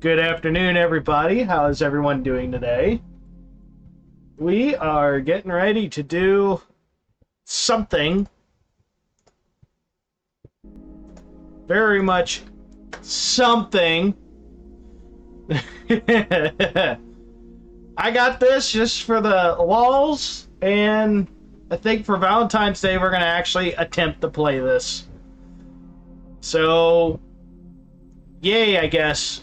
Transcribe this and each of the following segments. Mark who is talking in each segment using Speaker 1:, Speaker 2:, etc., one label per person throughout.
Speaker 1: Good afternoon, everybody. How is everyone doing today? We are getting ready to do something very much something. I got this just for the walls, and I think for Valentine's Day we're going to actually attempt to play this. So, yay, I guess.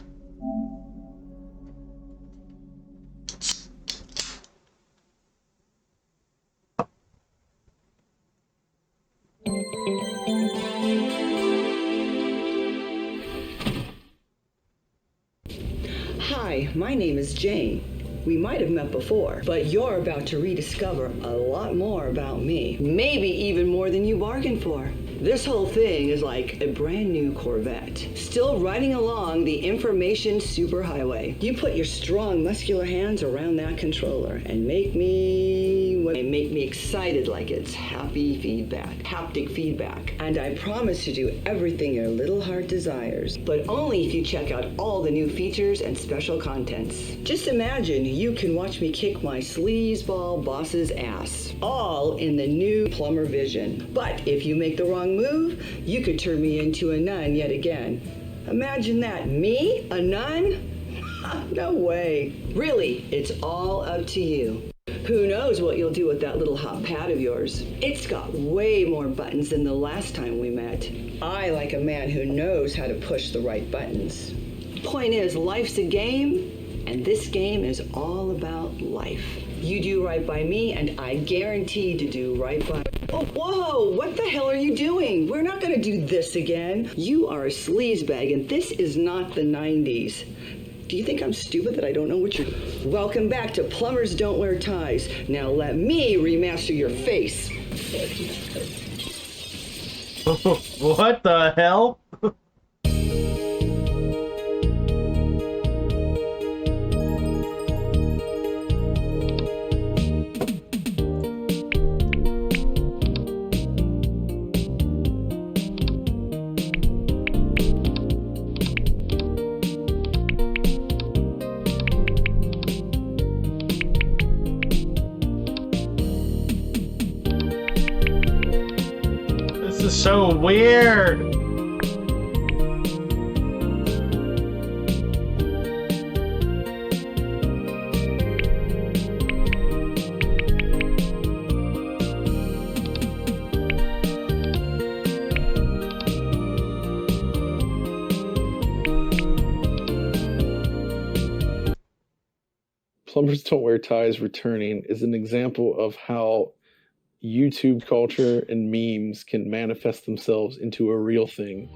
Speaker 2: Hi, my name is Jane. We might have met before, but you're about to rediscover a lot more about me. Maybe even more than you bargained for. This whole thing is like a brand new Corvette, still riding along the information superhighway. You put your strong, muscular hands around that controller and make me excited like it's haptic feedback. And I promise to do everything your little heart desires, but only if you check out all the new features and special contents. Just imagine you can watch me kick my sleazeball boss's ass, all in the new Plumber Vision. But if you make the wrong move, you could turn me into a nun yet again. Imagine that. Me? A nun? No way. Really, it's all up to you. Who knows what you'll do with that little hot pad of yours? It's got way more buttons than the last time we met. I like a man who knows how to push the right buttons. Point is, life's a game, and this game is all about life. You do right by me, and I guarantee to do right by... Oh, whoa! What the hell are you doing? We're not gonna do this again. You are a sleazebag, and this is not the 90s. Do you think I'm stupid that I don't know what you're... Welcome back to Plumbers Don't Wear Ties. Now let me remaster your face.
Speaker 1: What the hell? This is so weird.
Speaker 3: Plumbers Don't Wear Ties returning is an example of how YouTube culture and memes can manifest themselves into a real thing.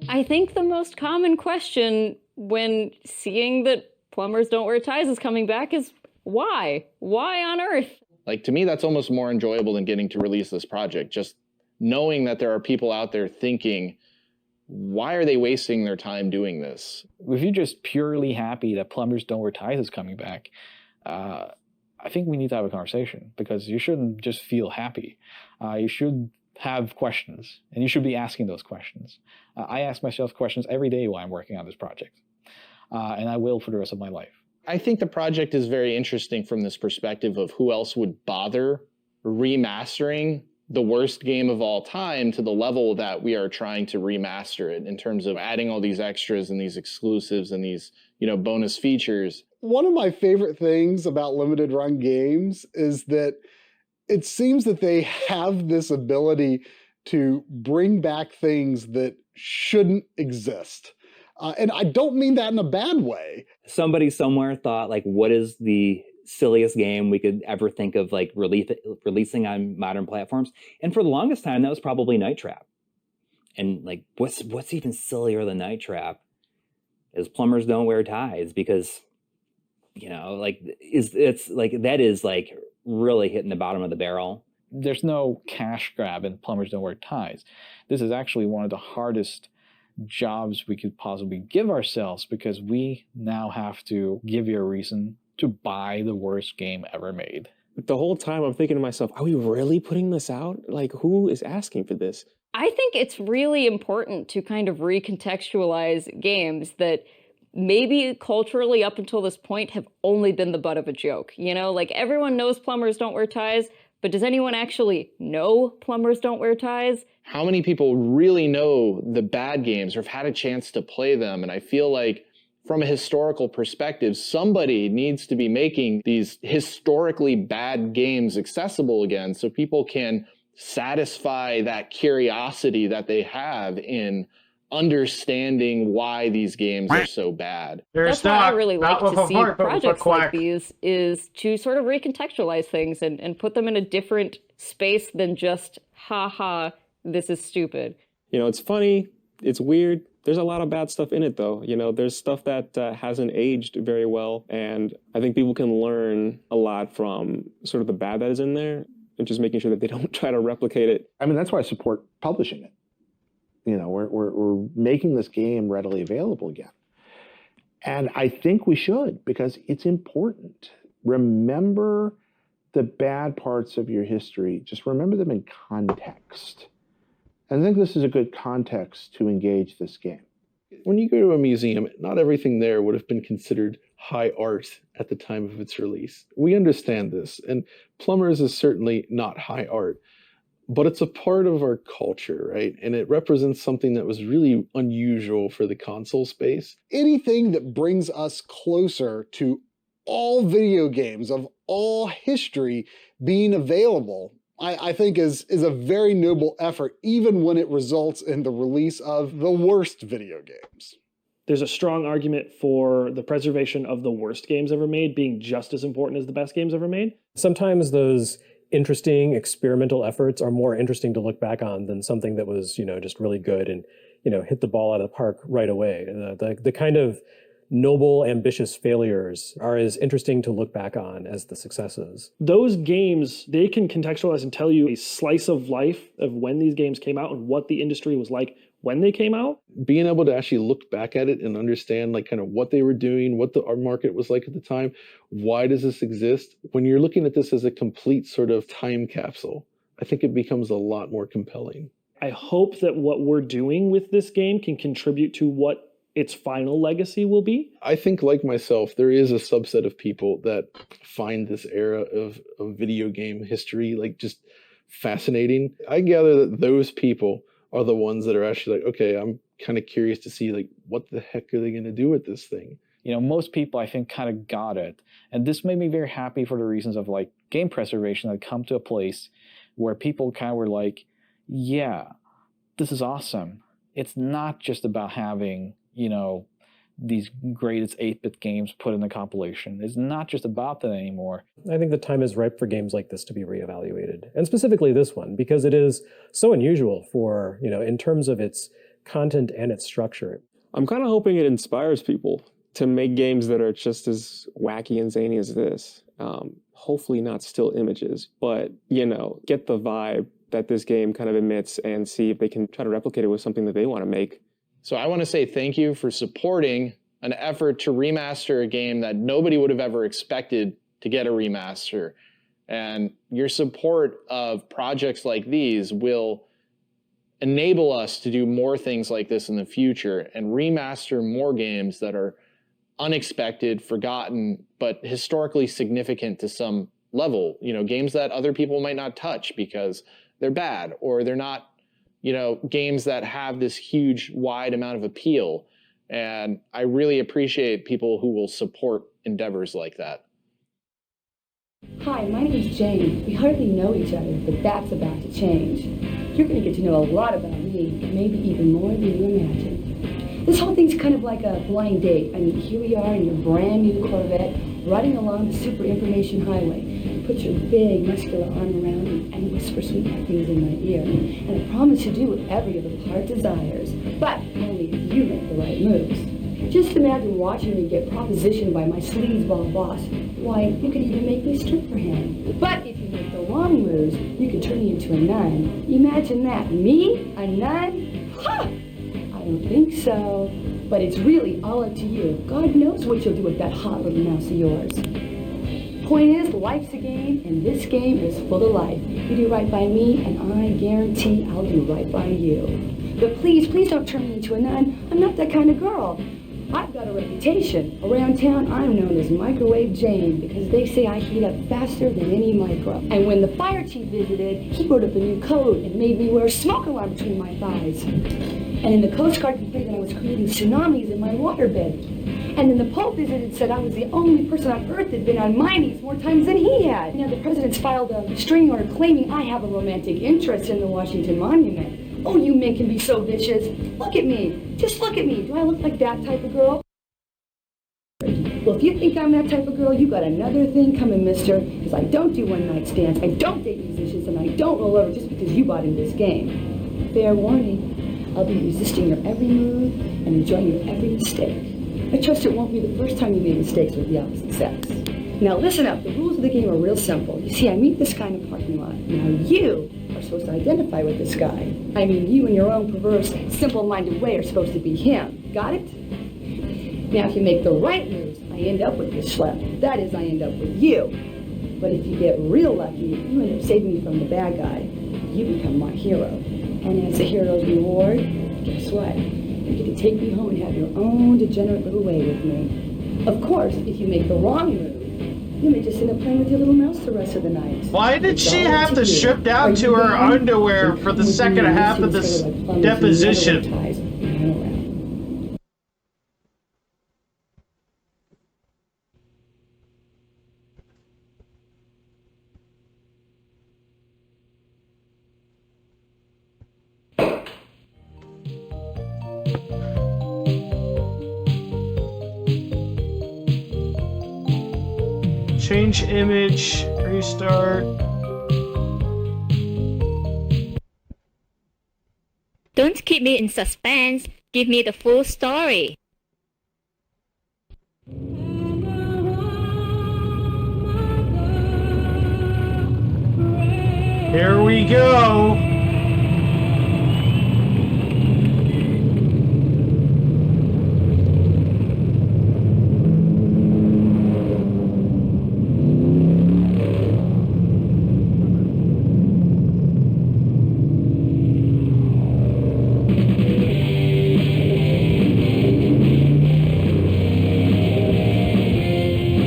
Speaker 4: I think the most common question when seeing that Plumbers Don't Wear Ties is coming back is why? Why on earth?
Speaker 5: Like, to me, that's almost more enjoyable than getting to release this project. Just knowing that there are people out there thinking, why are they wasting their time doing this?
Speaker 6: If you're just purely happy that Plumbers Don't Wear Ties is coming back, I think we need to have a conversation, because you shouldn't just feel happy. You should have questions, and you should be asking those questions. I ask myself questions every day while I'm working on this project, and I will for the rest of my life.
Speaker 5: I think the project is very interesting from this perspective of who else would bother remastering the worst game of all time to the level that we are trying to remaster it, in terms of adding all these extras and these exclusives and these, bonus features.
Speaker 7: One of my favorite things about limited run games is that it seems that they have this ability to bring back things that shouldn't exist. And I don't mean that in a bad way.
Speaker 8: Somebody somewhere thought, like, what is the silliest game we could ever think of, like, releasing on modern platforms? And for the longest time, that was probably Night Trap. And, like, what's even sillier than Night Trap is Plumbers Don't Wear Ties, because, it's like, that is, like, really hitting the bottom of the barrel.
Speaker 6: There's no cash grab in Plumbers Don't Wear Ties. This is actually one of the hardest jobs we could possibly give ourselves, because we now have to give you a reason to buy the worst game ever made.
Speaker 9: the whole time I'm thinking to myself, are we really putting this out? Like, who is asking for this?
Speaker 4: I think it's really important to kind of recontextualize games that maybe culturally up until this point have only been the butt of a joke. You know, like everyone knows plumbers don't wear ties, but does anyone actually know plumbers don't wear ties?
Speaker 5: How many people really know the bad games or have had a chance to play them? And I feel like from a historical perspective, somebody needs to be making these historically bad games accessible again so people can satisfy that curiosity that they have in understanding why these games are so bad.
Speaker 4: That's why I really like to see projects like
Speaker 1: quack.
Speaker 4: these, is to sort of recontextualize things and put them in a different space than just, haha, this is stupid.
Speaker 9: You know, it's funny, it's weird. There's a lot of bad stuff in it, though. You know, there's stuff that hasn't aged very well, and I think people can learn a lot from sort of the bad that is in there, and just making sure that they don't try to replicate it.
Speaker 10: I mean, that's why I support publishing it. You know, we're making this game readily available again. And I think we should, because it's important. Remember the bad parts of your history. Just remember them in context. And I think this is a good context to engage this game.
Speaker 3: When you go to a museum, not everything there would have been considered high art at the time of its release. We understand this, and Plumbers is certainly not high art, but it's a part of our culture, right? And it represents something that was really unusual for the console space.
Speaker 7: Anything that brings us closer to all video games of all history being available, I think is a very noble effort, even when it results in the release of the worst video games.
Speaker 11: There's a strong argument for the preservation of the worst games ever made being just as important as the best games ever made.
Speaker 12: Sometimes those interesting experimental efforts are more interesting to look back on than something that was, you know, just really good and, you know, hit the ball out of the park right away. The kind of noble, ambitious failures are as interesting to look back on as the successes.
Speaker 11: Those games, they can contextualize and tell you a slice of life of when these games came out and what the industry was like when they came out.
Speaker 3: Being able to actually look back at it and understand like kind of what they were doing, what our market was like at the time, why does this exist? When you're looking at this as a complete sort of time capsule, I think it becomes a lot more compelling.
Speaker 11: I hope that what we're doing with this game can contribute to what its final legacy will be.
Speaker 3: I think, like myself, there is a subset of people that find this era of video game history like just fascinating. I gather that those people are the ones that are actually like, okay, I'm kind of curious to see like what the heck are they going to do with this thing?
Speaker 6: You know, most people I think kind of got it. And this made me very happy for the reasons of like game preservation that come to a place where people kind of were like, yeah, this is awesome. It's not just about having, you know, these greatest 8-bit games put in a compilation. It's not just about that anymore.
Speaker 12: I think the time is ripe for games like this to be reevaluated, and specifically this one, because it is so unusual for, you know, in terms of its content and its structure.
Speaker 9: I'm kind of hoping it inspires people to make games that are just as wacky and zany as this. Hopefully not still images, but, you know, get the vibe that this game kind of emits and see if they can try to replicate it with something that they want to make.
Speaker 5: So I want to say thank you for supporting an effort to remaster a game that nobody would have ever expected to get a remaster. And your support of projects like these will enable us to do more things like this in the future and remaster more games that are unexpected, forgotten, but historically significant to some level. You know, games that other people might not touch because they're bad or they're not, you know, games that have this huge, wide amount of appeal. And I really appreciate people who will support endeavors like that.
Speaker 13: Hi, my name is Jane. We hardly know each other, but that's about to change. You're going to get to know a lot about me, maybe even more than you imagined. This whole thing's kind of like a blind date. I mean, here we are in your brand new Corvette, riding along the super information highway. Put your big, muscular arm around me and whisper sweet things in my ear. And I promise to do whatever your little heart desires, but only if you make the right moves. Just imagine watching me get propositioned by my sleazeball boss. Why, you could even make me strip for him. But if you make the wrong moves, you could turn me into a nun. Imagine that. Me? A nun? Ha! I don't think so. But it's really all up to you. God knows what you'll do with that hot little mouse of yours. Point is, life's a game, and this game is full of life. You do right by me, and I guarantee I'll do right by you. But please, please don't turn me into a nun. I'm not that kind of girl. I've got a reputation. Around town, I'm known as Microwave Jane because they say I heat up faster than any micro. And when the fire chief visited, he wrote up a new code and made me wear a smoke alarm between my thighs. And then the Coast Guard complained that I was creating tsunamis in my waterbed. And then the Pope visited and said I was the only person on Earth that'd been on my knees more times than he had. Now the president's filed a restraining order claiming I have a romantic interest in the Washington Monument. Oh, you men can be so vicious. Look at me. Just look at me. Do I look like that type of girl? Well, if you think I'm that type of girl, you got another thing coming, mister. Because I don't do one-night stands, I don't date musicians, and I don't roll over just because you bought in this game. Fair warning, I'll be resisting your every move and enjoying your every mistake. I trust it won't be the first time you made mistakes with the opposite sex. Now listen up, the rules of the game are real simple. You see, I meet this guy in a parking lot. Now you are supposed to identify with this guy. I mean, you in your own perverse, simple-minded way are supposed to be him. Got it? Now if you make the right moves, I end up with this schlep. That is, I end up with you. But if you get real lucky, you end up saving me from the bad guy. You become my hero. And as a hero's reward, guess what? You get to take me home and have your own degenerate little way with me. Of course, if you make the wrong move, you may just end up playing with your little mouse the rest of the night.
Speaker 1: Why did
Speaker 13: It's
Speaker 1: she
Speaker 13: all
Speaker 1: have
Speaker 13: up
Speaker 1: to
Speaker 13: you.
Speaker 1: strip down
Speaker 13: Are
Speaker 1: to
Speaker 13: you
Speaker 1: her
Speaker 13: down?
Speaker 1: underwear for the second half of this deposition? Change image, restart.
Speaker 14: Don't keep me in suspense. Give me the full story.
Speaker 1: Here we go.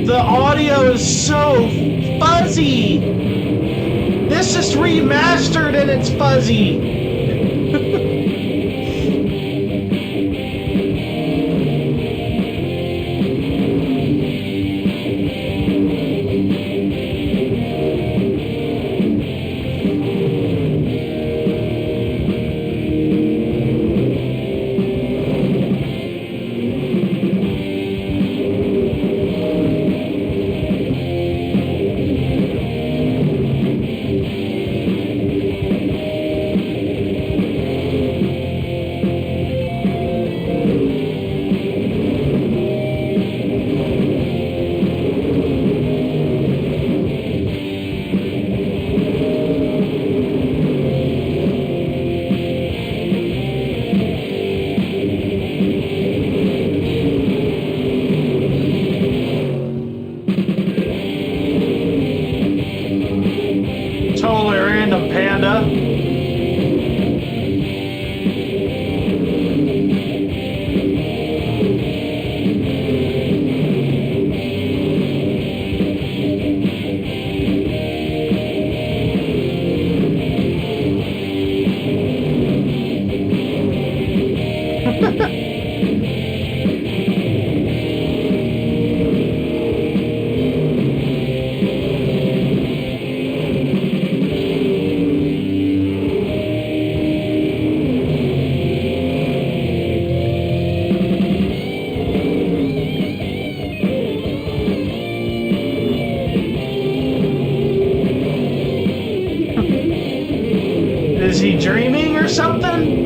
Speaker 1: The audio is so fuzzy. This is remastered and it's fuzzy. Totally random, Panda. Is he dreaming or something?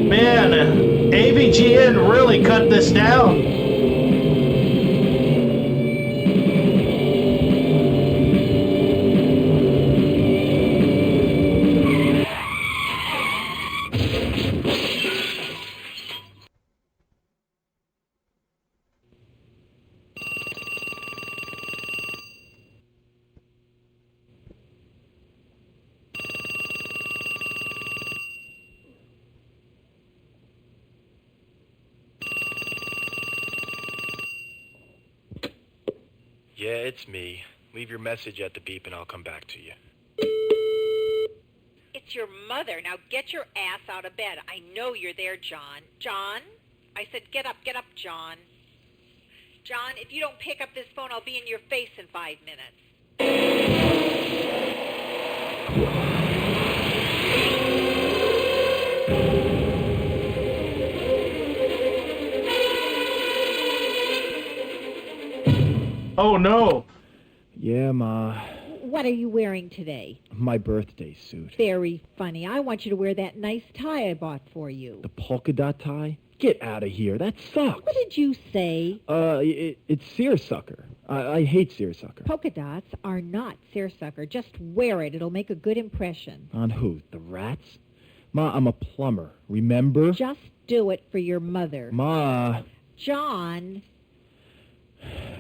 Speaker 1: Man, AVG
Speaker 15: Yeah, it's me. Leave your message at the beep and I'll come back to you.
Speaker 16: It's your mother. Now get your ass out of bed. I know you're there, John. John? I said get up, John. John, if you don't pick up this phone, I'll be in your face in 5 minutes.
Speaker 1: Oh no.
Speaker 17: Yeah, Ma.
Speaker 18: What are you wearing today?
Speaker 17: My birthday suit.
Speaker 18: Very funny. I want you to wear that nice tie I bought for you.
Speaker 17: The polka dot tie? Get out of here. That sucks.
Speaker 18: What did you say?
Speaker 17: It's seersucker. I hate seersucker.
Speaker 18: Polka dots are not seersucker. Just wear it. It'll make a good impression.
Speaker 17: On who? The rats? Ma, I'm a plumber. Remember?
Speaker 18: Just do it for your mother.
Speaker 17: Ma.
Speaker 18: John.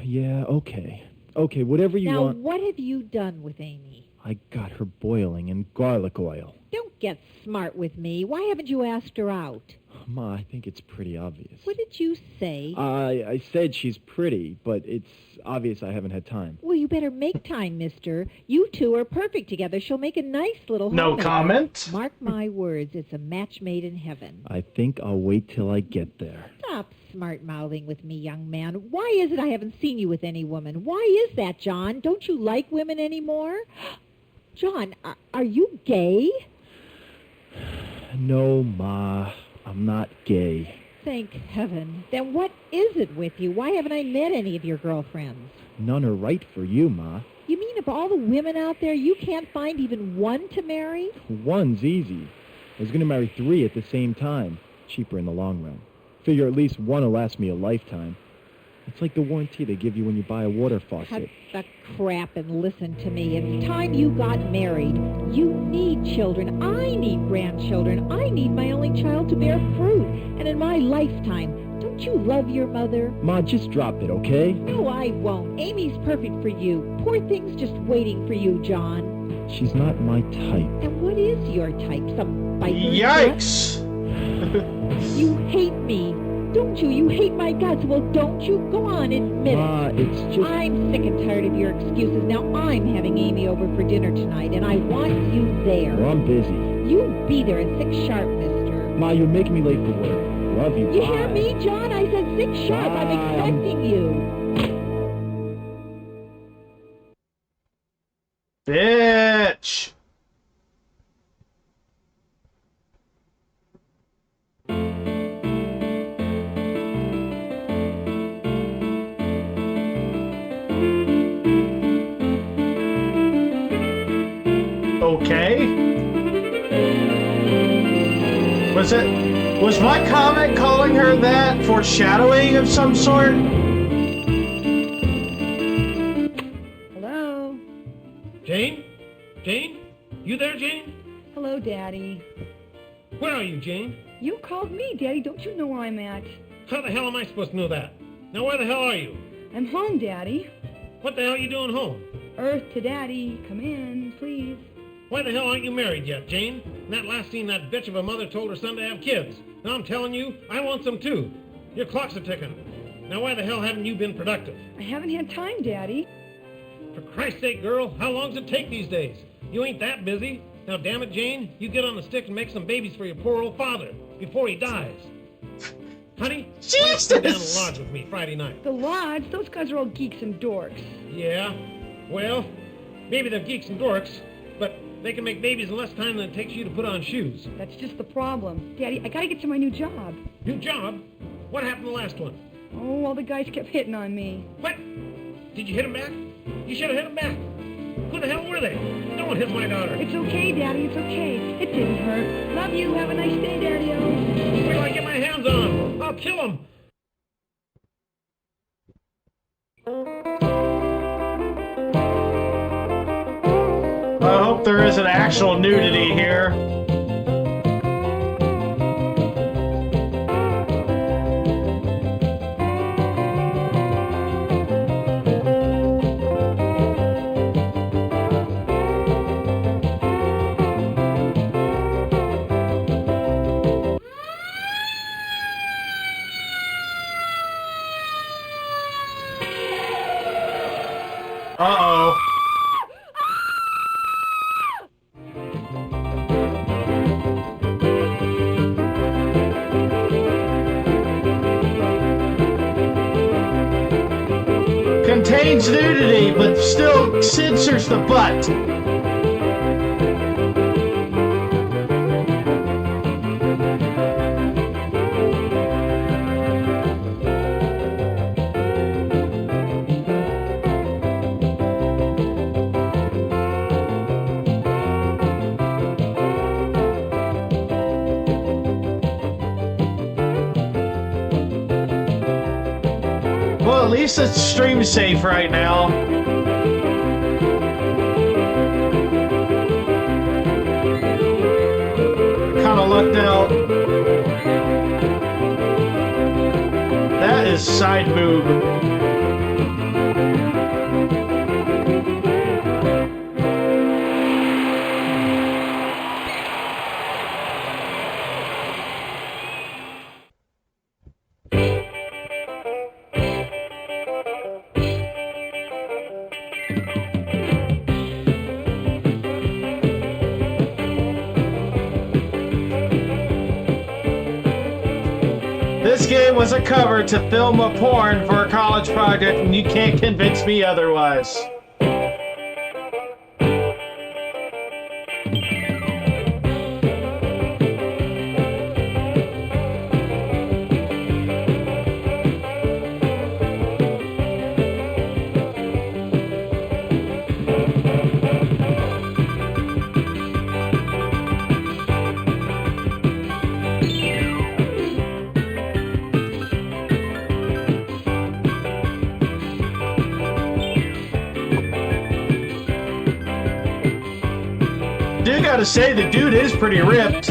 Speaker 17: Yeah, okay. Okay, whatever you want.
Speaker 18: Now, what have you done with Amy?
Speaker 17: I got her boiling in garlic oil.
Speaker 18: Don't get smart with me. Why haven't you asked her out?
Speaker 17: Ma, I think it's pretty obvious.
Speaker 18: What did you say?
Speaker 17: I said she's pretty, but it's obvious I haven't had time.
Speaker 18: Well, you better make time, mister. You two are perfect together. She'll make a nice little
Speaker 1: No
Speaker 18: homemaker.
Speaker 1: comment?
Speaker 18: Mark my words, it's a match made in heaven.
Speaker 17: I think I'll wait till I get there.
Speaker 18: Stop smart-mouthing with me, young man. Why is it I haven't seen you with any woman? Why is that, John? Don't you like women anymore? John, are you gay?
Speaker 17: No, Ma. I'm not gay.
Speaker 18: Thank heaven. Then what is it with you? Why haven't I met any of your girlfriends?
Speaker 17: None are right for you, Ma.
Speaker 18: You mean of all the women out there, you can't find even one to marry?
Speaker 17: One's easy. I was going to marry 3 at the same time. Cheaper in the long run. Figure at least one will last me a lifetime. It's like the warranty they give you when you buy a water faucet.
Speaker 18: Cut the crap and listen to me. It's time you got married. You need children. I need grandchildren. I need my only child to bear fruit. And in my lifetime, don't you love your mother?
Speaker 17: Ma, just drop it, okay?
Speaker 18: No, I won't. Amy's perfect for you. Poor thing's just waiting for you, John.
Speaker 17: She's not my type.
Speaker 18: And what is your type? Some biker?
Speaker 1: Yikes!
Speaker 18: You hate me. Don't you? You hate my guts. Well, don't you? Go on, admit
Speaker 17: Ma,
Speaker 18: it.
Speaker 17: it's just...
Speaker 18: I'm sick and tired of your excuses. Now, I'm having Amy over for dinner tonight, and I want you there.
Speaker 17: Well, I'm busy.
Speaker 18: You be there at 6 sharp, mister.
Speaker 17: Ma, you're making me late for work. Love you.
Speaker 18: You
Speaker 17: Bye.
Speaker 18: hear me, John? I said 6 sharp.
Speaker 17: Bye.
Speaker 18: I'm expecting you.
Speaker 1: Bitch! Okay. Was my comment calling her that foreshadowing of some sort?
Speaker 13: Hello?
Speaker 19: Jane? Jane? You there, Jane?
Speaker 13: Hello, Daddy.
Speaker 19: Where are you, Jane?
Speaker 13: You called me, Daddy. Don't you know where I'm at?
Speaker 19: How the hell am I supposed to know that? Now, where the hell are you?
Speaker 13: I'm home, Daddy.
Speaker 19: What the hell are you doing home?
Speaker 13: Earth to Daddy. Come in, please.
Speaker 19: Why the hell aren't you married yet, Jane? In that last scene, that bitch of a mother told her son to have kids. Now I'm telling you, I want some too. Your clock's a ticking. Now why the hell haven't you been productive?
Speaker 13: I haven't had time, Daddy.
Speaker 19: For Christ's sake, girl, how long does it take these days? You ain't that busy. Now damn it, Jane, you get on the stick and make some babies for your poor old father before he dies. Honey, why don't you come down to the lodge with me Friday night?
Speaker 13: The lodge? Those guys are all geeks and dorks.
Speaker 19: Yeah, well, maybe they're geeks and dorks, but they can make babies in less time than it takes you to put on shoes.
Speaker 13: That's just the problem. Daddy, I gotta get to my new job.
Speaker 19: New job? What happened to the last one?
Speaker 13: Oh, all the guys kept hitting on me.
Speaker 19: What? Did you hit him back? You should have hit him back. Who the hell were they? No one hit my daughter.
Speaker 13: It's okay, Daddy, it's okay. It didn't hurt. Love you. Have a nice day, Daddy-o.
Speaker 19: Wait till I get my hands on him. I'll kill him.
Speaker 1: I hope there isn't actual nudity here. Uh-oh. Contains nudity, but still censors the butt. Well, at least it's stream safe right now. Kind of lucked out. That is side boob. This game was a cover to film a porn for a college project, and you can't convince me otherwise. Do gotta say, the dude is pretty ripped.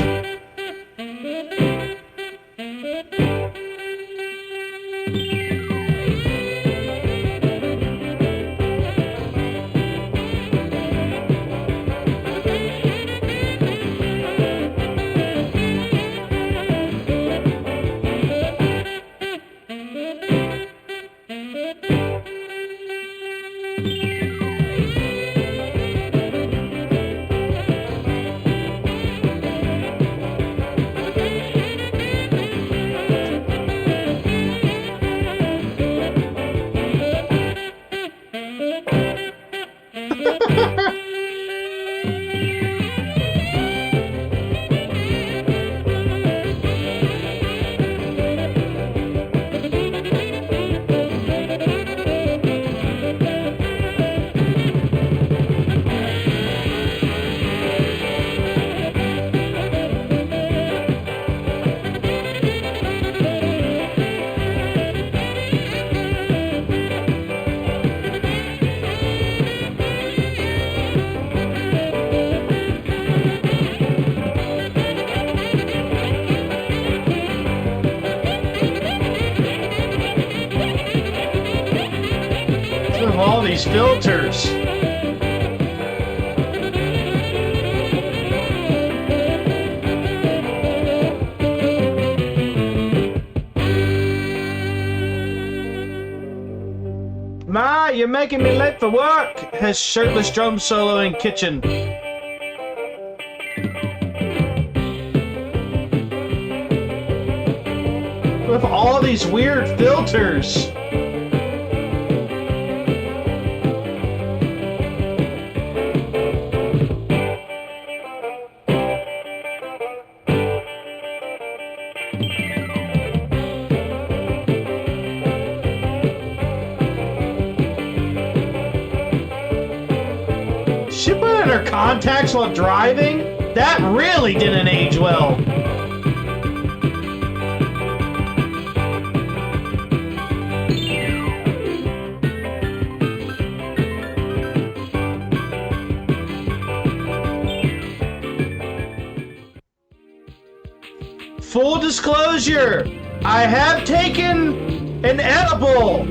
Speaker 1: All these filters. Ma, you're making me late for work. His shirtless drum solo in kitchen. With all these weird filters. She put in her contacts while driving? That really didn't age well. Full disclosure, I have taken an edible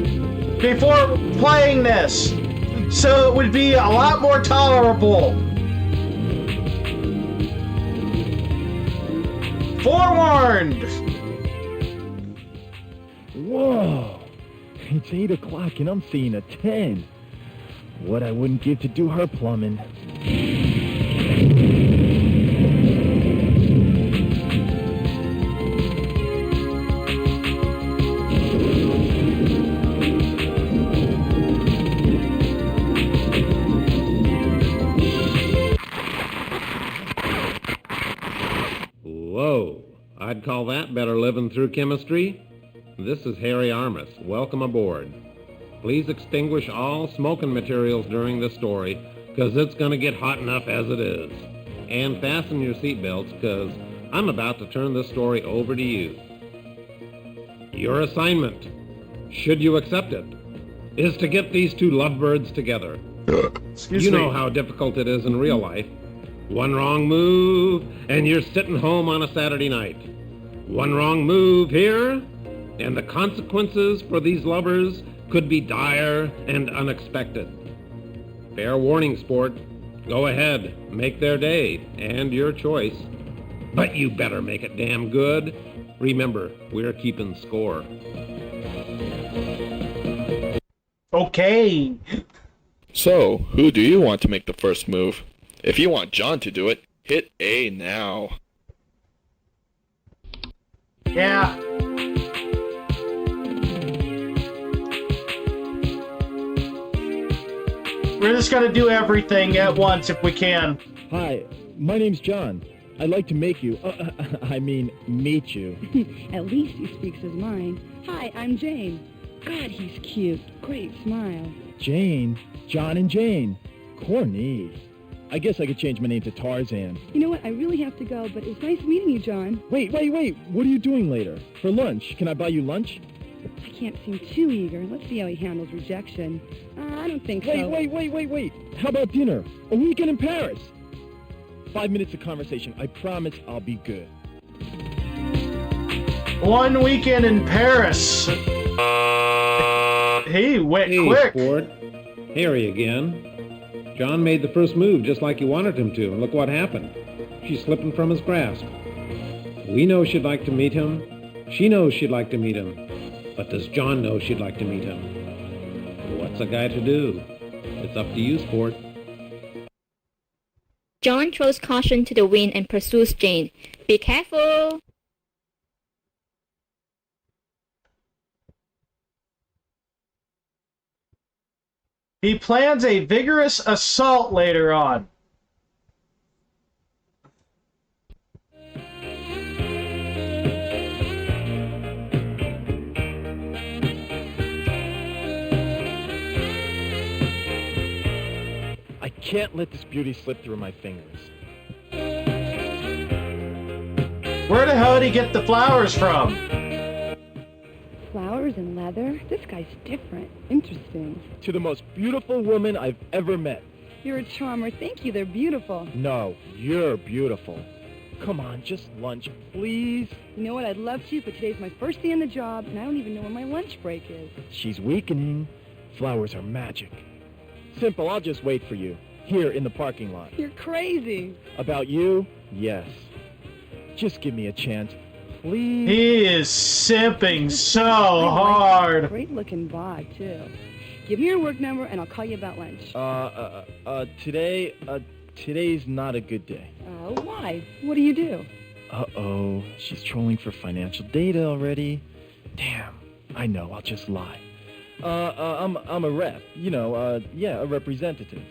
Speaker 1: before playing this, so it would be a lot more tolerable. Forewarned!
Speaker 17: Whoa! It's 8 o'clock and I'm seeing a 10. What I wouldn't give to do her plumbing.
Speaker 20: Whoa, I'd call that better living through chemistry. This is Harry Armis. Welcome aboard. Please extinguish all smoking materials during the story, because it's going to get hot enough as it is. And fasten your seatbelts, because I'm about to turn this story over to you. Your assignment, should you accept it, is to get these two lovebirds together. You know how difficult it is in real life. One wrong move, and you're sitting home on a Saturday night. One wrong move here, and the consequences for these lovers could be dire and unexpected. Fair warning, sport. Go ahead, make their day, and your choice. But you better make it damn good. Remember, we're keeping score.
Speaker 1: Okay.
Speaker 3: So, who do you want to make the first move? If you want John to do it, hit A now.
Speaker 1: Yeah. We're just gonna do everything at once if we can.
Speaker 17: Hi, my name's John. I'd like to make you, meet you.
Speaker 13: At least he speaks his mind. Hi, I'm Jane. God, he's cute. Great smile.
Speaker 17: Jane? John and Jane. Corny. I guess I could change my name to Tarzan.
Speaker 13: You know what? I really have to go, but it's nice meeting you, John.
Speaker 17: Wait. What are you doing later? For lunch? Can I buy you lunch?
Speaker 13: I can't seem too eager. Let's see how he handles rejection. I don't think so.
Speaker 17: Wait. How about dinner? A weekend in Paris? 5 minutes of conversation. I promise I'll be good.
Speaker 1: 1 weekend in Paris. He went quick.
Speaker 20: Sport. Harry again. John made the first move just like you wanted him to, and look what happened. She's slipping from his grasp. We know she'd like to meet him. She knows she'd like to meet him. But does John know she'd like to meet him? What's a guy to do? It's up to you, sport.
Speaker 14: John throws caution to the wind and pursues Jane. Be careful!
Speaker 1: He plans a vigorous assault later on.
Speaker 17: I can't let this beauty slip through my fingers.
Speaker 1: Where the hell did he get the flowers from?
Speaker 13: Flowers and leather? This guy's different. Interesting.
Speaker 17: To the most beautiful woman I've ever met.
Speaker 13: You're a charmer. Thank you. They're beautiful.
Speaker 17: No, you're beautiful. Come on, just lunch, please.
Speaker 13: You know what? I'd love to, but today's my first day on the job, and I don't even know when my lunch break is.
Speaker 17: She's weakening. Flowers are magic. Simple, I'll just wait for you. Here in the parking lot.
Speaker 13: You're crazy.
Speaker 17: About you? Yes. Just give me a chance, please.
Speaker 1: He is simping so hard.
Speaker 13: Great looking bod, too. Give me your work number, and I'll call you about lunch.
Speaker 17: Today's not a good day.
Speaker 13: Why? What do you do?
Speaker 17: Uh-oh, she's trolling for financial data already. Damn, I know, I'll just lie. I'm a rep, a representative.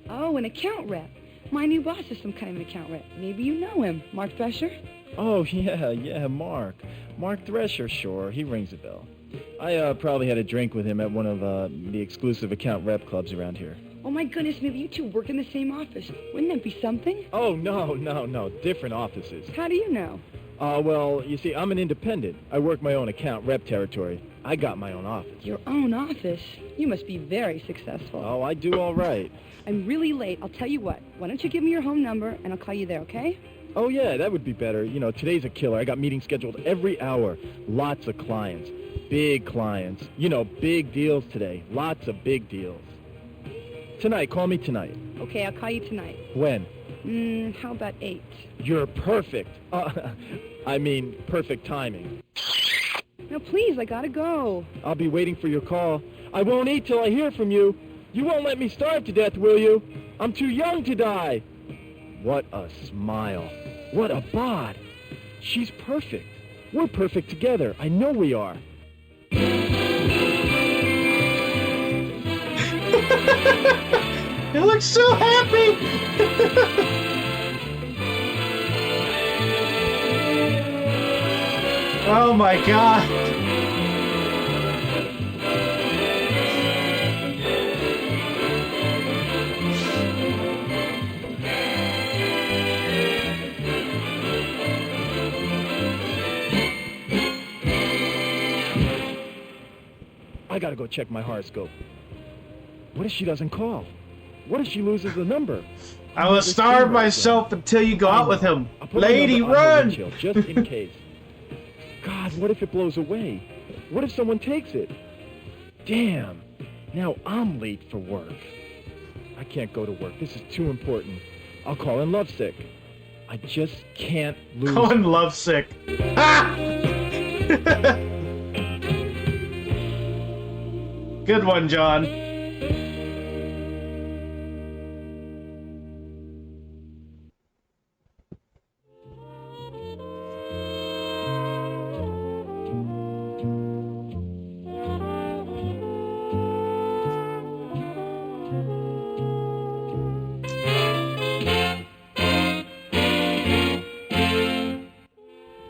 Speaker 13: Oh, an account rep. My new boss is some kind of an account rep. Maybe you know him. Mark Thresher?
Speaker 17: Oh, yeah, Mark. Mark Thresher, sure, he rings a bell. I probably had a drink with him at one of the exclusive account rep clubs around here.
Speaker 13: Oh my goodness, maybe you two work in the same office. Wouldn't that be something?
Speaker 17: Oh, no, different offices.
Speaker 13: How do you know?
Speaker 17: Well, you see, I'm an independent. I work my own account rep territory. I got my own office.
Speaker 13: Your own office? You must be very successful.
Speaker 17: Oh, I do all right.
Speaker 13: I'm really late. I'll tell you what. Why don't you give me your home number, and I'll call you there, okay?
Speaker 17: Oh, yeah, that would be better. Today's a killer. I got meetings scheduled every hour. Lots of clients. Big clients. Big deals today. Lots of big deals. Tonight, call me tonight.
Speaker 13: Okay, I'll call you tonight.
Speaker 17: When?
Speaker 13: How about 8?
Speaker 17: You're perfect. Perfect timing.
Speaker 13: No, please, I gotta go.
Speaker 17: I'll be waiting for your call. I won't eat till I hear from you. You won't let me starve to death, will you? I'm too young to die. What a smile. What a bod. She's perfect. We're perfect together. I know we are.
Speaker 1: He looks so happy! Oh my god!
Speaker 17: I gotta go check my horoscope. What if she doesn't call? What if she loses the number?
Speaker 1: I will starve myself until you go out with him. Lady, run!
Speaker 17: Just in case. God, what if it blows away? What if someone takes it? Damn, now I'm late for work. I can't go to work. This is too important. I'll call in lovesick. I just can't lose.
Speaker 1: Call in lovesick. Ah! Good one, John.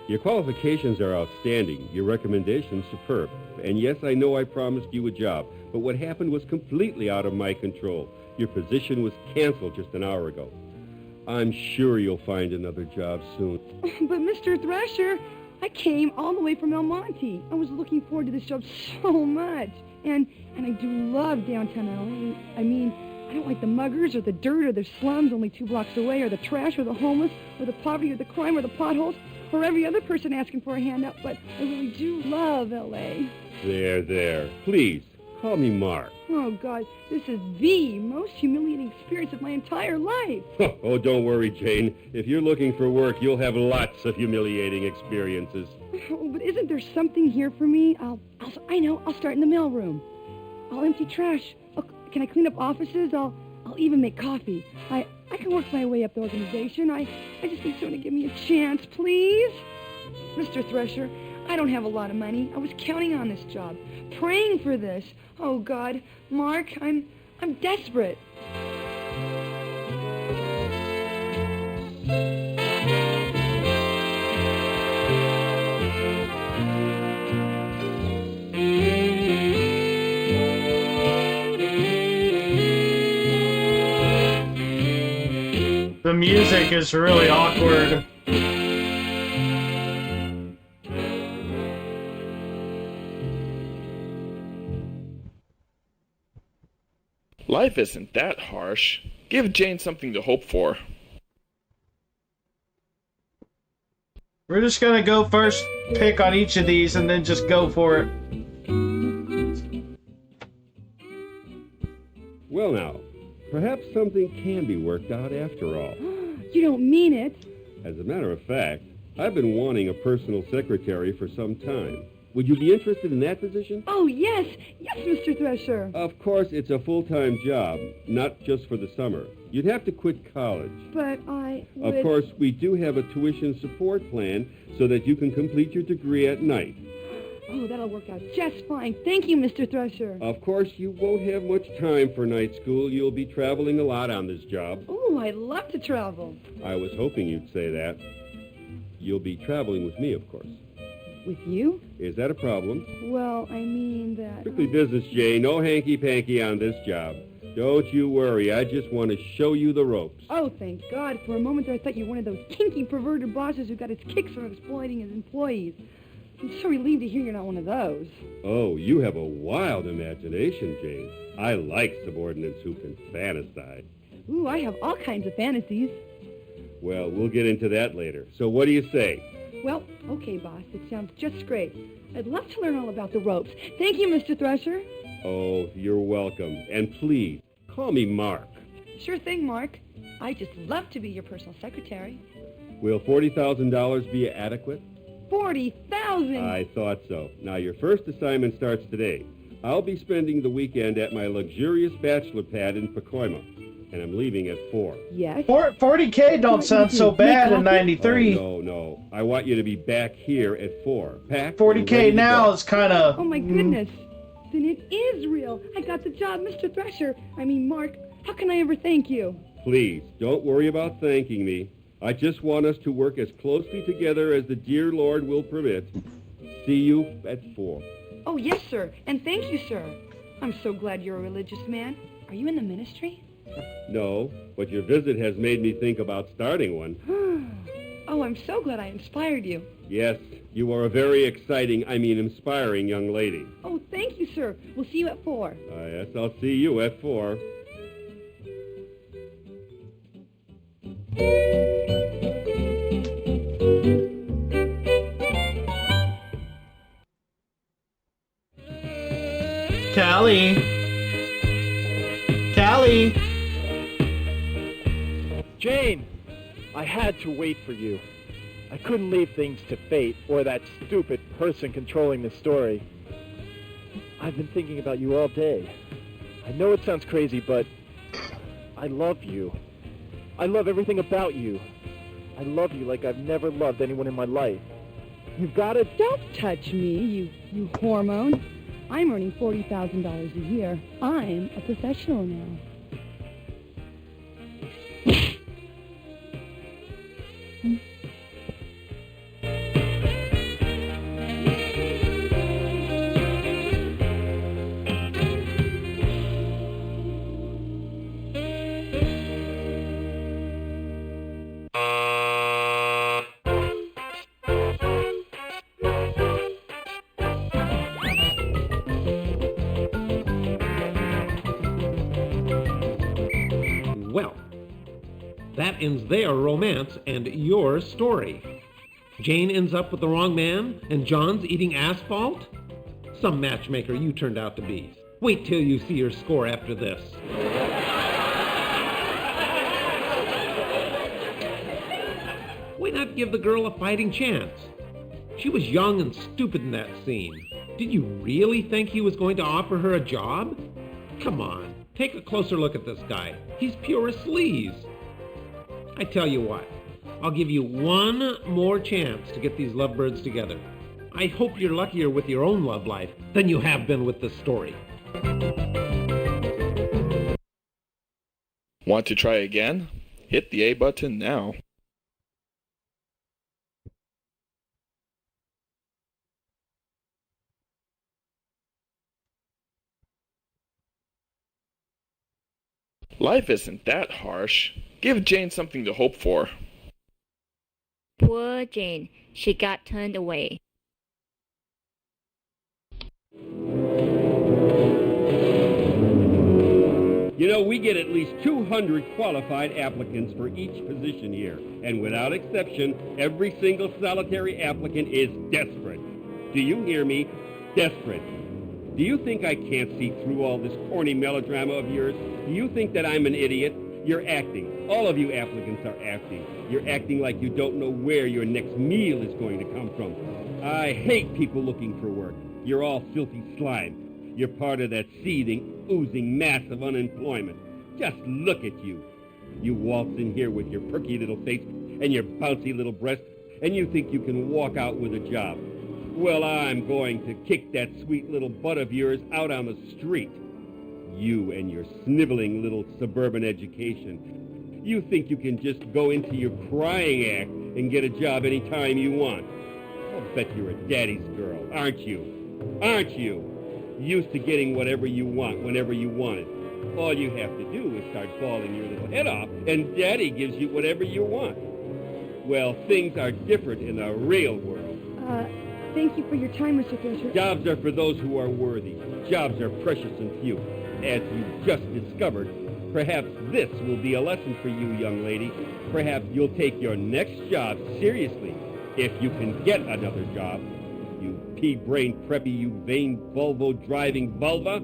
Speaker 21: Your qualifications are outstanding, your recommendations superb, and yes, I know I promised you a job, but what happened was completely out of my control. Your position was canceled just an hour ago. I'm sure you'll find another job soon.
Speaker 13: But Mr. Thrasher, I came all the way from El Monte. I was looking forward to this job so much. And I do love downtown LA. I mean, I don't like the muggers or the dirt or the slums only 2 blocks away or the trash or the homeless or the poverty or the crime or the potholes or every other person asking for a handout, but I really do love LA.
Speaker 21: There. Please, call me Mark.
Speaker 13: Oh, God, this is the most humiliating experience of my entire life.
Speaker 21: Oh, don't worry, Jane. If you're looking for work, you'll have lots of humiliating experiences.
Speaker 13: Oh, but isn't there something here for me? I know, I'll start in the mailroom. I'll empty trash. Can I clean up offices? I'll even make coffee. I can work my way up the organization. I just need someone to give me a chance, please. Mr. Thresher, I don't have a lot of money. I was counting on this job, praying for this. Oh, God, Mark, I'm desperate.
Speaker 1: The music is really awkward.
Speaker 22: Life isn't that harsh. Give Jane something to hope for.
Speaker 1: We're just gonna go first pick on each of these and then just go for it.
Speaker 21: Well now, perhaps something can be worked out after all.
Speaker 13: You don't mean it.
Speaker 21: As a matter of fact, I've been wanting a personal secretary for some time. Would you be interested in that position?
Speaker 13: Oh, yes, Mr. Thresher.
Speaker 21: Of course, it's a full-time job, not just for the summer. You'd have to quit college.
Speaker 13: But I would...
Speaker 21: Of course, we do have a tuition support plan so that you can complete your degree at night.
Speaker 13: Oh, that'll work out just fine. Thank you, Mr. Thresher.
Speaker 21: Of course, you won't have much time for night school. You'll be traveling a lot on this job.
Speaker 13: Oh, I'd love to travel.
Speaker 21: I was hoping you'd say that. You'll be traveling with me, of course.
Speaker 13: With you?
Speaker 21: Is that a problem?
Speaker 13: Well, I mean that...
Speaker 21: Strictly business, Jay. No hanky-panky on this job. Don't you worry. I just want to show you the ropes.
Speaker 13: Oh, thank God. For a moment there, I thought you were one of those kinky, perverted bosses who got his kicks from exploiting his employees. I'm so relieved to hear you're not one of those.
Speaker 21: Oh, you have a wild imagination, Jane. I like subordinates who can fantasize.
Speaker 13: Ooh, I have all kinds of fantasies.
Speaker 21: Well, we'll get into that later. So what do you say?
Speaker 13: Well, okay, boss. It sounds just great. I'd love to learn all about the ropes. Thank you, Mr. Thresher.
Speaker 21: Oh, you're welcome. And please, call me Mark.
Speaker 13: Sure thing, Mark. I'd just love to be your personal secretary.
Speaker 21: Will $40,000 be adequate?
Speaker 13: 40,000!
Speaker 21: I thought so. Now, your first assignment starts today. I'll be spending the weekend at my luxurious bachelor pad in Pacoima, and I'm leaving at 4.
Speaker 13: Yes?
Speaker 1: 40K don't sound so bad in 93.
Speaker 21: Oh, no. I want you to be back here at 4. Packed and
Speaker 1: 40K
Speaker 21: ready to
Speaker 1: now
Speaker 21: go.
Speaker 1: is kind of...
Speaker 13: Oh my goodness. Then it is real. I got the job, Mr. Thresher. I mean, Mark, how can I ever thank you?
Speaker 21: Please, don't worry about thanking me. I just want us to work as closely together as the dear Lord will permit. See you at 4.
Speaker 13: Oh, yes, sir. And thank you, sir. I'm so glad you're a religious man. Are you in the ministry?
Speaker 21: No, but your visit has made me think about starting one.
Speaker 13: Oh, I'm so glad I inspired you.
Speaker 21: Yes, you are a very exciting, inspiring young lady.
Speaker 13: Oh, thank you, sir. We'll see you at 4.
Speaker 21: Yes, I'll see you at 4.
Speaker 1: Callie. Callie.
Speaker 17: Jane, I had to wait for you. I couldn't leave things to fate or that stupid person controlling the story. I've been thinking about you all day. I know it sounds crazy, but I love you. I love everything about you. I love you like I've never loved anyone in my life. You've got to...
Speaker 13: Don't touch me, you hormone. I'm earning $40,000 a year. I'm a professional now.
Speaker 20: Well, that ends their romance and your story. Jane ends up with the wrong man, and John's eating asphalt? Some matchmaker you turned out to be. Wait till you see your score after this. Why not give the girl a fighting chance? She was young and stupid in that scene. Did you really think he was going to offer her a job? Come on, take a closer look at this guy. He's pure sleaze. I tell you what, I'll give you one more chance to get these lovebirds together. I hope you're luckier with your own love life than you have been with this story.
Speaker 22: Want to try again? Hit the A button now. Life isn't that harsh. Give Jane something to hope for.
Speaker 14: Poor Jane. She got turned away.
Speaker 21: You know, we get at least 200 qualified applicants for each position here. And without exception, every single solitary applicant is desperate. Do you hear me? Desperate. Do you think I can't see through all this corny melodrama of yours? Do you think that I'm an idiot? You're acting. All of you applicants are acting. You're acting like you don't know where your next meal is going to come from. I hate people looking for work. You're all filthy slime. You're part of that seething, oozing mass of unemployment. Just look at you. You waltz in here with your perky little face and your bouncy little breast, and you think you can walk out with a job. Well, I'm going to kick that sweet little butt of yours out on the street. You and your sniveling little suburban education. You think you can just go into your crying act and get a job any time you want. I'll bet you're a daddy's girl, aren't you? Aren't you? Used to getting whatever you want whenever you want it. All you have to do is start bawling your little head off, and daddy gives you whatever you want. Well, things are different in the real world.
Speaker 13: Thank you for your time, Mr. Thresher.
Speaker 21: Jobs are for those who are worthy. Jobs are precious and few. As you've just discovered, perhaps this will be a lesson for you, young lady. Perhaps you'll take your next job seriously, if you can get another job. You pea-brained preppy, you vain Volvo-driving vulva.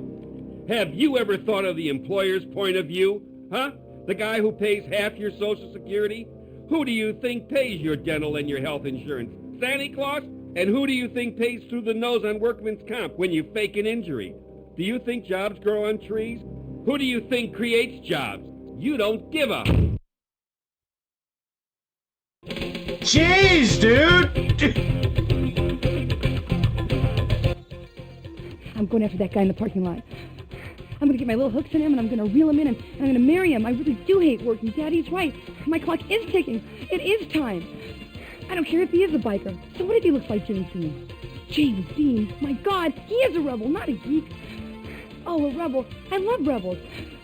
Speaker 21: Have you ever thought of the employer's point of view? Huh? The guy who pays half your Social Security? Who do you think pays your dental and your health insurance? Santa Claus? And who do you think pays through the nose on workman's comp when you fake an injury? Do you think jobs grow on trees? Who do you think creates jobs? You don't give a...
Speaker 1: Jeez, dude!
Speaker 13: I'm going after that guy in the parking lot. I'm gonna get my little hooks in him and I'm gonna reel him in and I'm gonna marry him. I really do hate working. Daddy's right. My clock is ticking. It is time. I don't care if he is a biker. So what if he looks like James Dean? James Dean? My God, he is a rebel, not a geek. Oh, a rebel. I love rebels.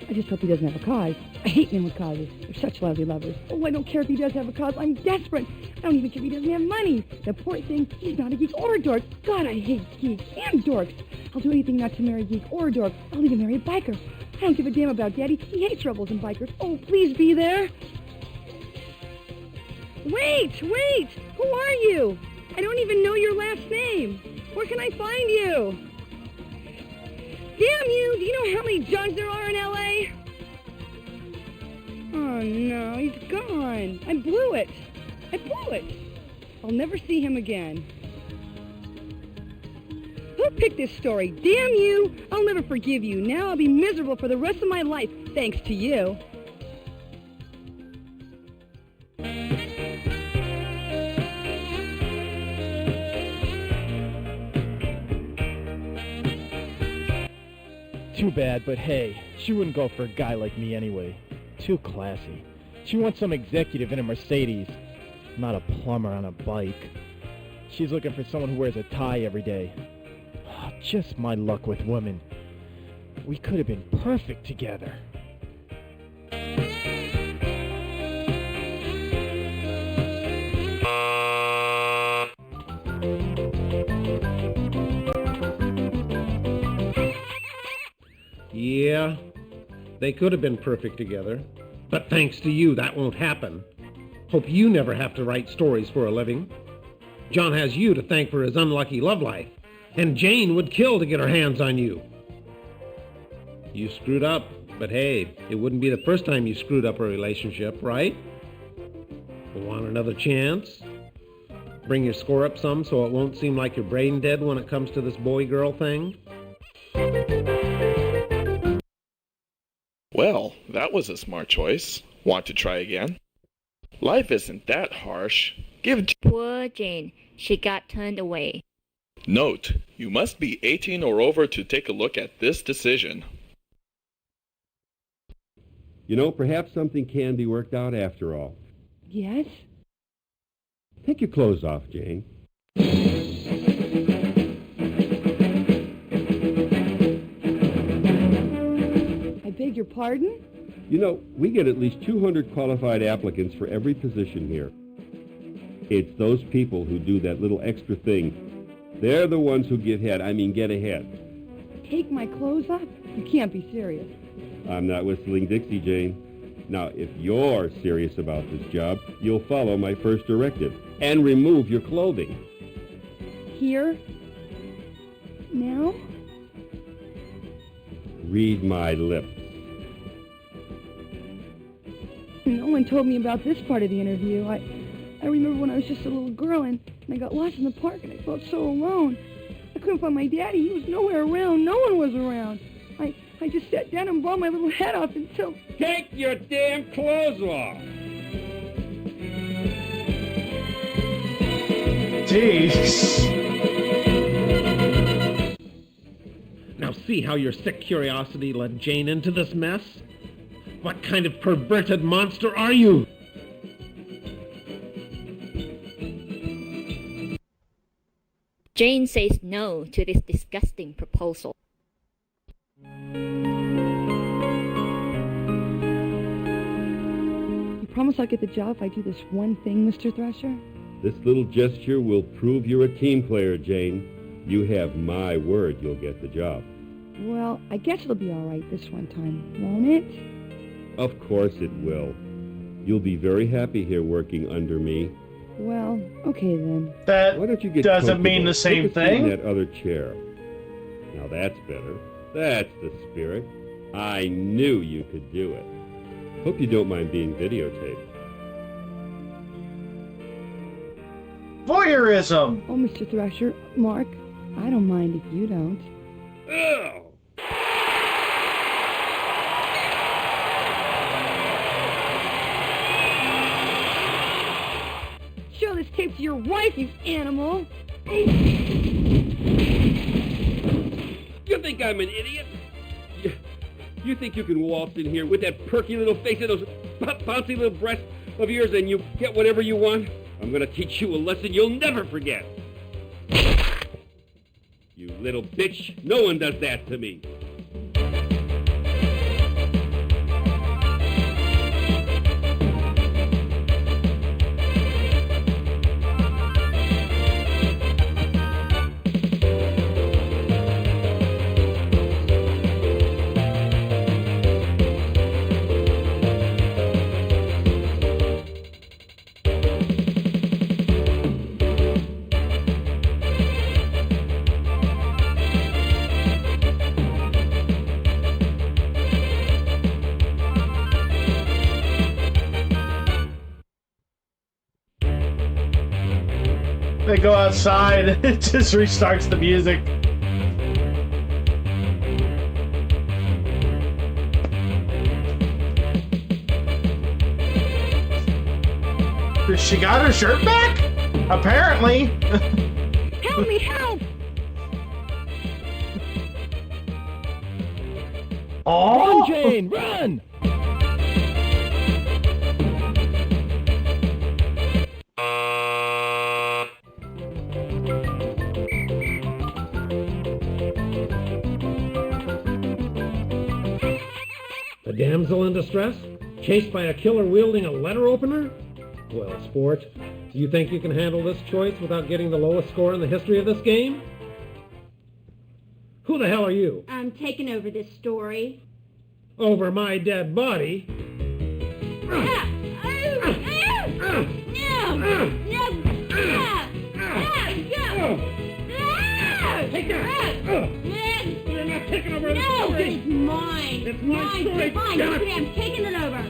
Speaker 13: I just hope he doesn't have a cause. I hate men with causes. They're such lousy lovers. Oh, I don't care if he does have a cause. I'm desperate. I don't even care if he doesn't have money. The poor thing, he's not a geek or a dork. God, I hate geeks and dorks. I'll do anything not to marry a geek or a dork. I'll even marry a biker. I don't give a damn about Daddy. He hates rebels and bikers. Oh, please be there. Wait! Who are you? I don't even know your last name. Where can I find you? Damn you! Do you know how many Johns there are in L.A.? Oh, no, he's gone. I blew it. I'll never see him again. Who picked this story? Damn you! I'll never forgive you. Now I'll be miserable for the rest of my life, thanks to you.
Speaker 17: Too bad, but hey, she wouldn't go for a guy like me anyway. Too classy. She wants some executive in a Mercedes, not a plumber on a bike. She's looking for someone who wears a tie every day. Just my luck with women. We could have been perfect together.
Speaker 20: Yeah, they could have been perfect together. But thanks to you, that won't happen. Hope you never have to write stories for a living. John has you to thank for his unlucky love life. And Jane would kill to get her hands on you. You screwed up, but hey, it wouldn't be the first time you screwed up a relationship, right? Want another chance? Bring your score up some so it won't seem like you're brain dead when it comes to this boy-girl thing?
Speaker 22: Well, that was a smart choice. Want to try again? Life isn't that harsh.
Speaker 14: Poor Jane. She got turned away.
Speaker 22: Note, you must be 18 or over to take a look at this decision.
Speaker 21: You know, perhaps something can be worked out after all.
Speaker 13: Yes?
Speaker 21: Take your clothes off, Jane.
Speaker 13: I beg your pardon?
Speaker 21: You know, we get at least 200 qualified applicants for every position here. It's those people who do that little extra thing. They're the ones who get ahead.
Speaker 13: Take my clothes off? You can't be serious.
Speaker 21: I'm not whistling Dixie, Jane. Now, if you're serious about this job, you'll follow my first directive and remove your clothing.
Speaker 13: Here? Now?
Speaker 21: Read my lips.
Speaker 13: No one told me about this part of the interview. I remember when I was just a little girl and I got lost in the park and I felt so alone. I couldn't find my daddy. He was nowhere around. No one was around. I just sat down and bawled my little head off until...
Speaker 21: Take your damn clothes off!
Speaker 1: Jeez.
Speaker 20: Now see how your sick curiosity led Jane into this mess? What kind of perverted monster are you?
Speaker 14: Jane says no to this disgusting proposal.
Speaker 13: You promise I'll get the job if I do this one thing, Mr. Thrasher?
Speaker 21: This little gesture will prove you're a team player, Jane. You have my word you'll get the job.
Speaker 13: Well, I guess it'll be all right this one time, won't it?
Speaker 21: Of course it will. You'll be very happy here working under me.
Speaker 13: Well, okay then.
Speaker 1: That
Speaker 21: Why don't you get
Speaker 1: doesn't mean
Speaker 21: comfortable?
Speaker 1: the same
Speaker 21: Take a seat in
Speaker 1: thing.
Speaker 21: that other chair. Now that's better. That's the spirit. I knew you could do it. Hope you don't mind being videotaped.
Speaker 1: Voyeurism!
Speaker 13: Oh, Mr. Thrasher, Mark, I don't mind if you don't.
Speaker 21: Ugh!
Speaker 13: tape to your wife, you animal!
Speaker 21: You think I'm an idiot? You think you can waltz in here with that perky little face and those bouncy little breasts of yours and you get whatever you want? I'm gonna teach you a lesson you'll never forget. You little bitch, no one does that to me.
Speaker 1: They go outside, it just restarts the music. She got her shirt back? Apparently.
Speaker 13: Help me, help!
Speaker 1: Oh!
Speaker 17: Run, Jane, run!
Speaker 19: A damsel in distress? Chased by a killer wielding a letter opener? Well, sport, do you think you can handle this choice without getting the lowest score in the history of this game? Who the hell are you?
Speaker 13: I'm taking over this story.
Speaker 19: Over my dead body?
Speaker 13: No!
Speaker 19: Take that! You're not taking over the
Speaker 13: No,
Speaker 19: story!
Speaker 13: it's mine!
Speaker 19: It's my
Speaker 13: Mine,
Speaker 19: story!
Speaker 13: it's mine!
Speaker 19: Damn it.
Speaker 13: Okay, I'm taking it over!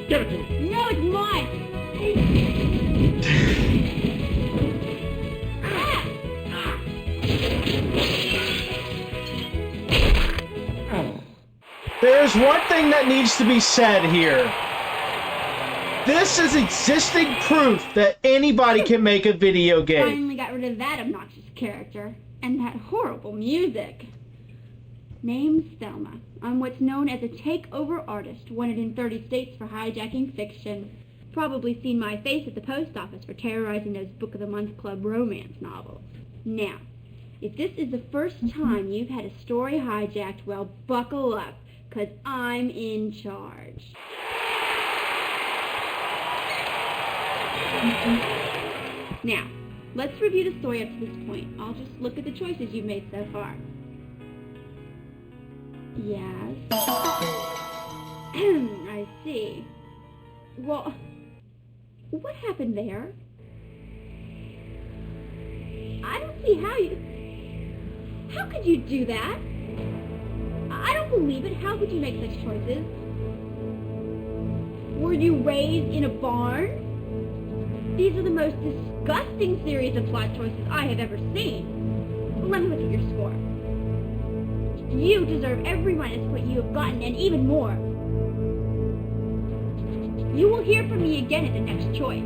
Speaker 19: Give it to me!
Speaker 13: No, it's mine!
Speaker 1: There's one thing that needs to be said here. This is existing proof that anybody can make a video game.
Speaker 13: Finally got rid of that obnoxious character. And that horrible music. Name's Thelma. I'm what's known as a takeover artist, wanted in 30 states for hijacking fiction. Probably seen my face at the post office for terrorizing those Book of the Month Club romance novels. Now, if this is the first time you've had a story hijacked, well, buckle up, 'cause I'm in charge. Now, let's review the story up to this point. I'll just look at the choices you've made so far. Yes. I see. Well, what happened there? I don't see how you... How could you do that? I don't believe it. How could you make such choices? Were you raised in a barn? These are the most disgusting series of plot choices I have ever seen. Well, let me look at your score. You deserve every minus what you have gotten, and even more. You will hear from me again at the next choice.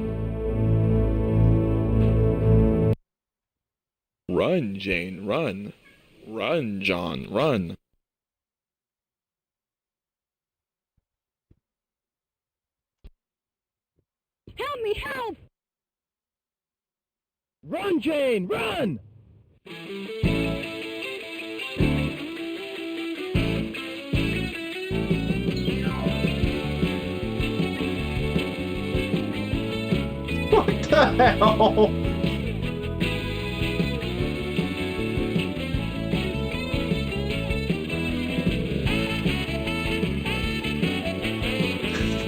Speaker 22: Run, Jane, run. Run, John, run.
Speaker 13: Help me, help!
Speaker 17: Run, Jane, run!
Speaker 1: What the hell?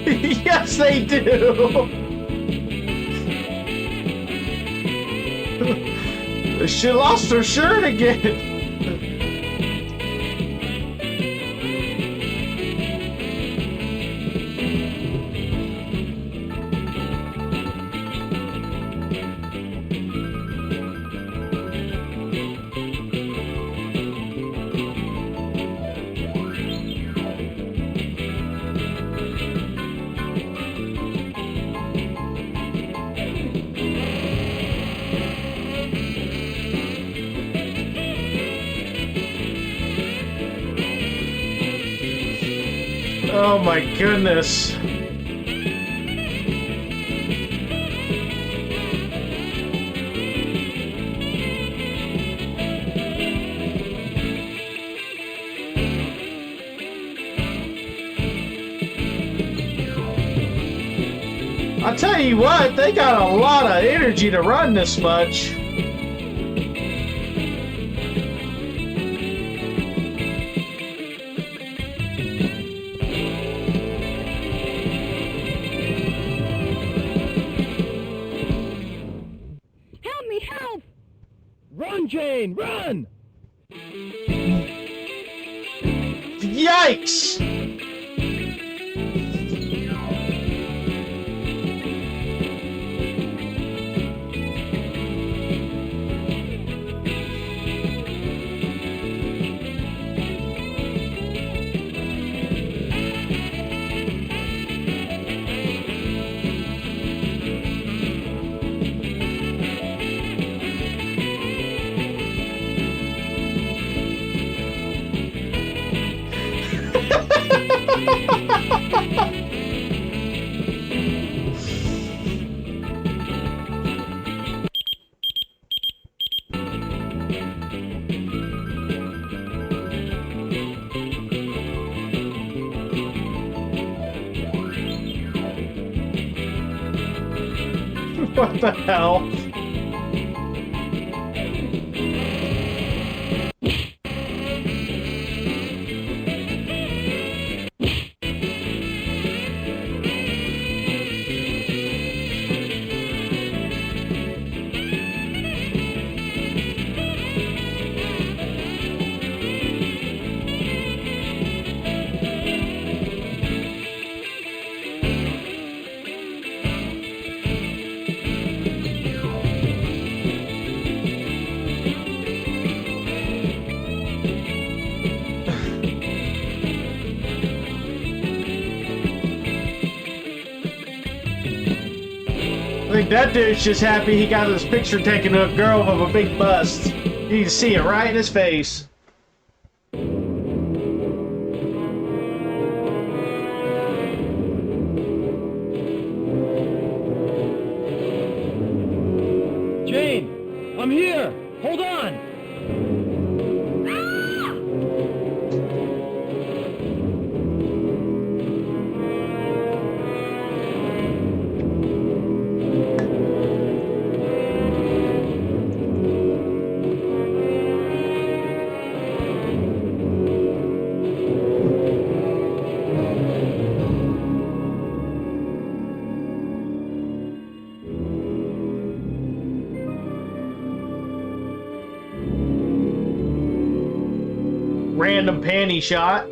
Speaker 1: Yes, they do. She lost her shirt again. Oh my goodness. I'll tell you what, they got a lot of energy to run this much.
Speaker 18: Help me, help!
Speaker 17: Run, Jane, run!
Speaker 1: Yikes! What the hell? I think that dude's just happy he got his picture taken of a girl with a big bust. You can see it right in his face.
Speaker 17: Jane, I'm here. Hold on.
Speaker 1: Random panty shot.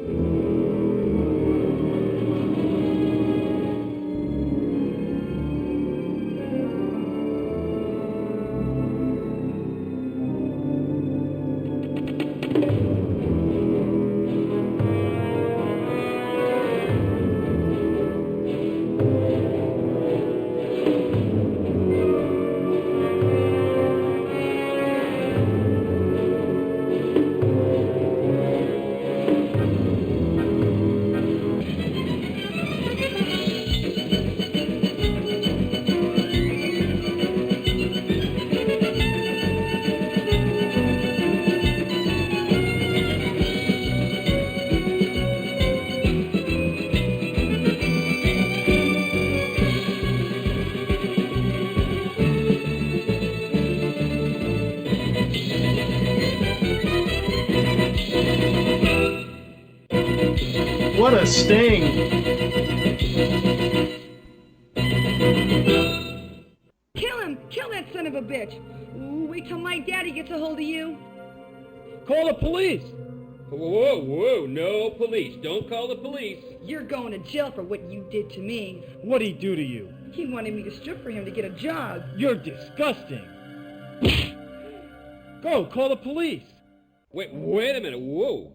Speaker 1: What a sting!
Speaker 13: Kill him! Kill that son of a bitch! Ooh, wait till my daddy gets a hold of you.
Speaker 17: Call the police!
Speaker 2: Whoa, whoa, no police. Don't call the police.
Speaker 13: You're going to jail for what you did to me.
Speaker 17: What'd he do to you?
Speaker 13: He wanted me to strip for him to get a job.
Speaker 17: You're disgusting. Go, call the police.
Speaker 2: Wait a minute. Whoa.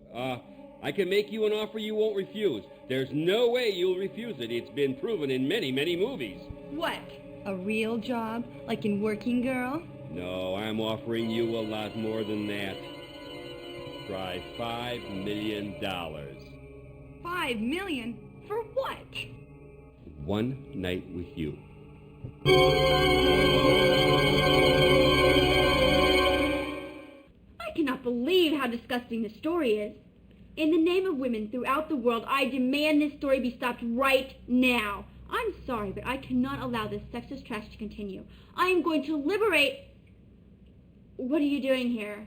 Speaker 2: I can make you an offer you won't refuse. There's no way you'll refuse it. It's been proven in many, many movies.
Speaker 13: What? A real job? Like in Working Girl?
Speaker 2: No, I'm offering you a lot more than that. Try $5 million.
Speaker 13: $5 million? For what?
Speaker 21: One night with you.
Speaker 4: I cannot believe how disgusting this story is. In the name of women throughout the world, I demand this story be stopped right now. I'm sorry, but I cannot allow this sexist trash to continue. I am going to liberate... What are you doing here?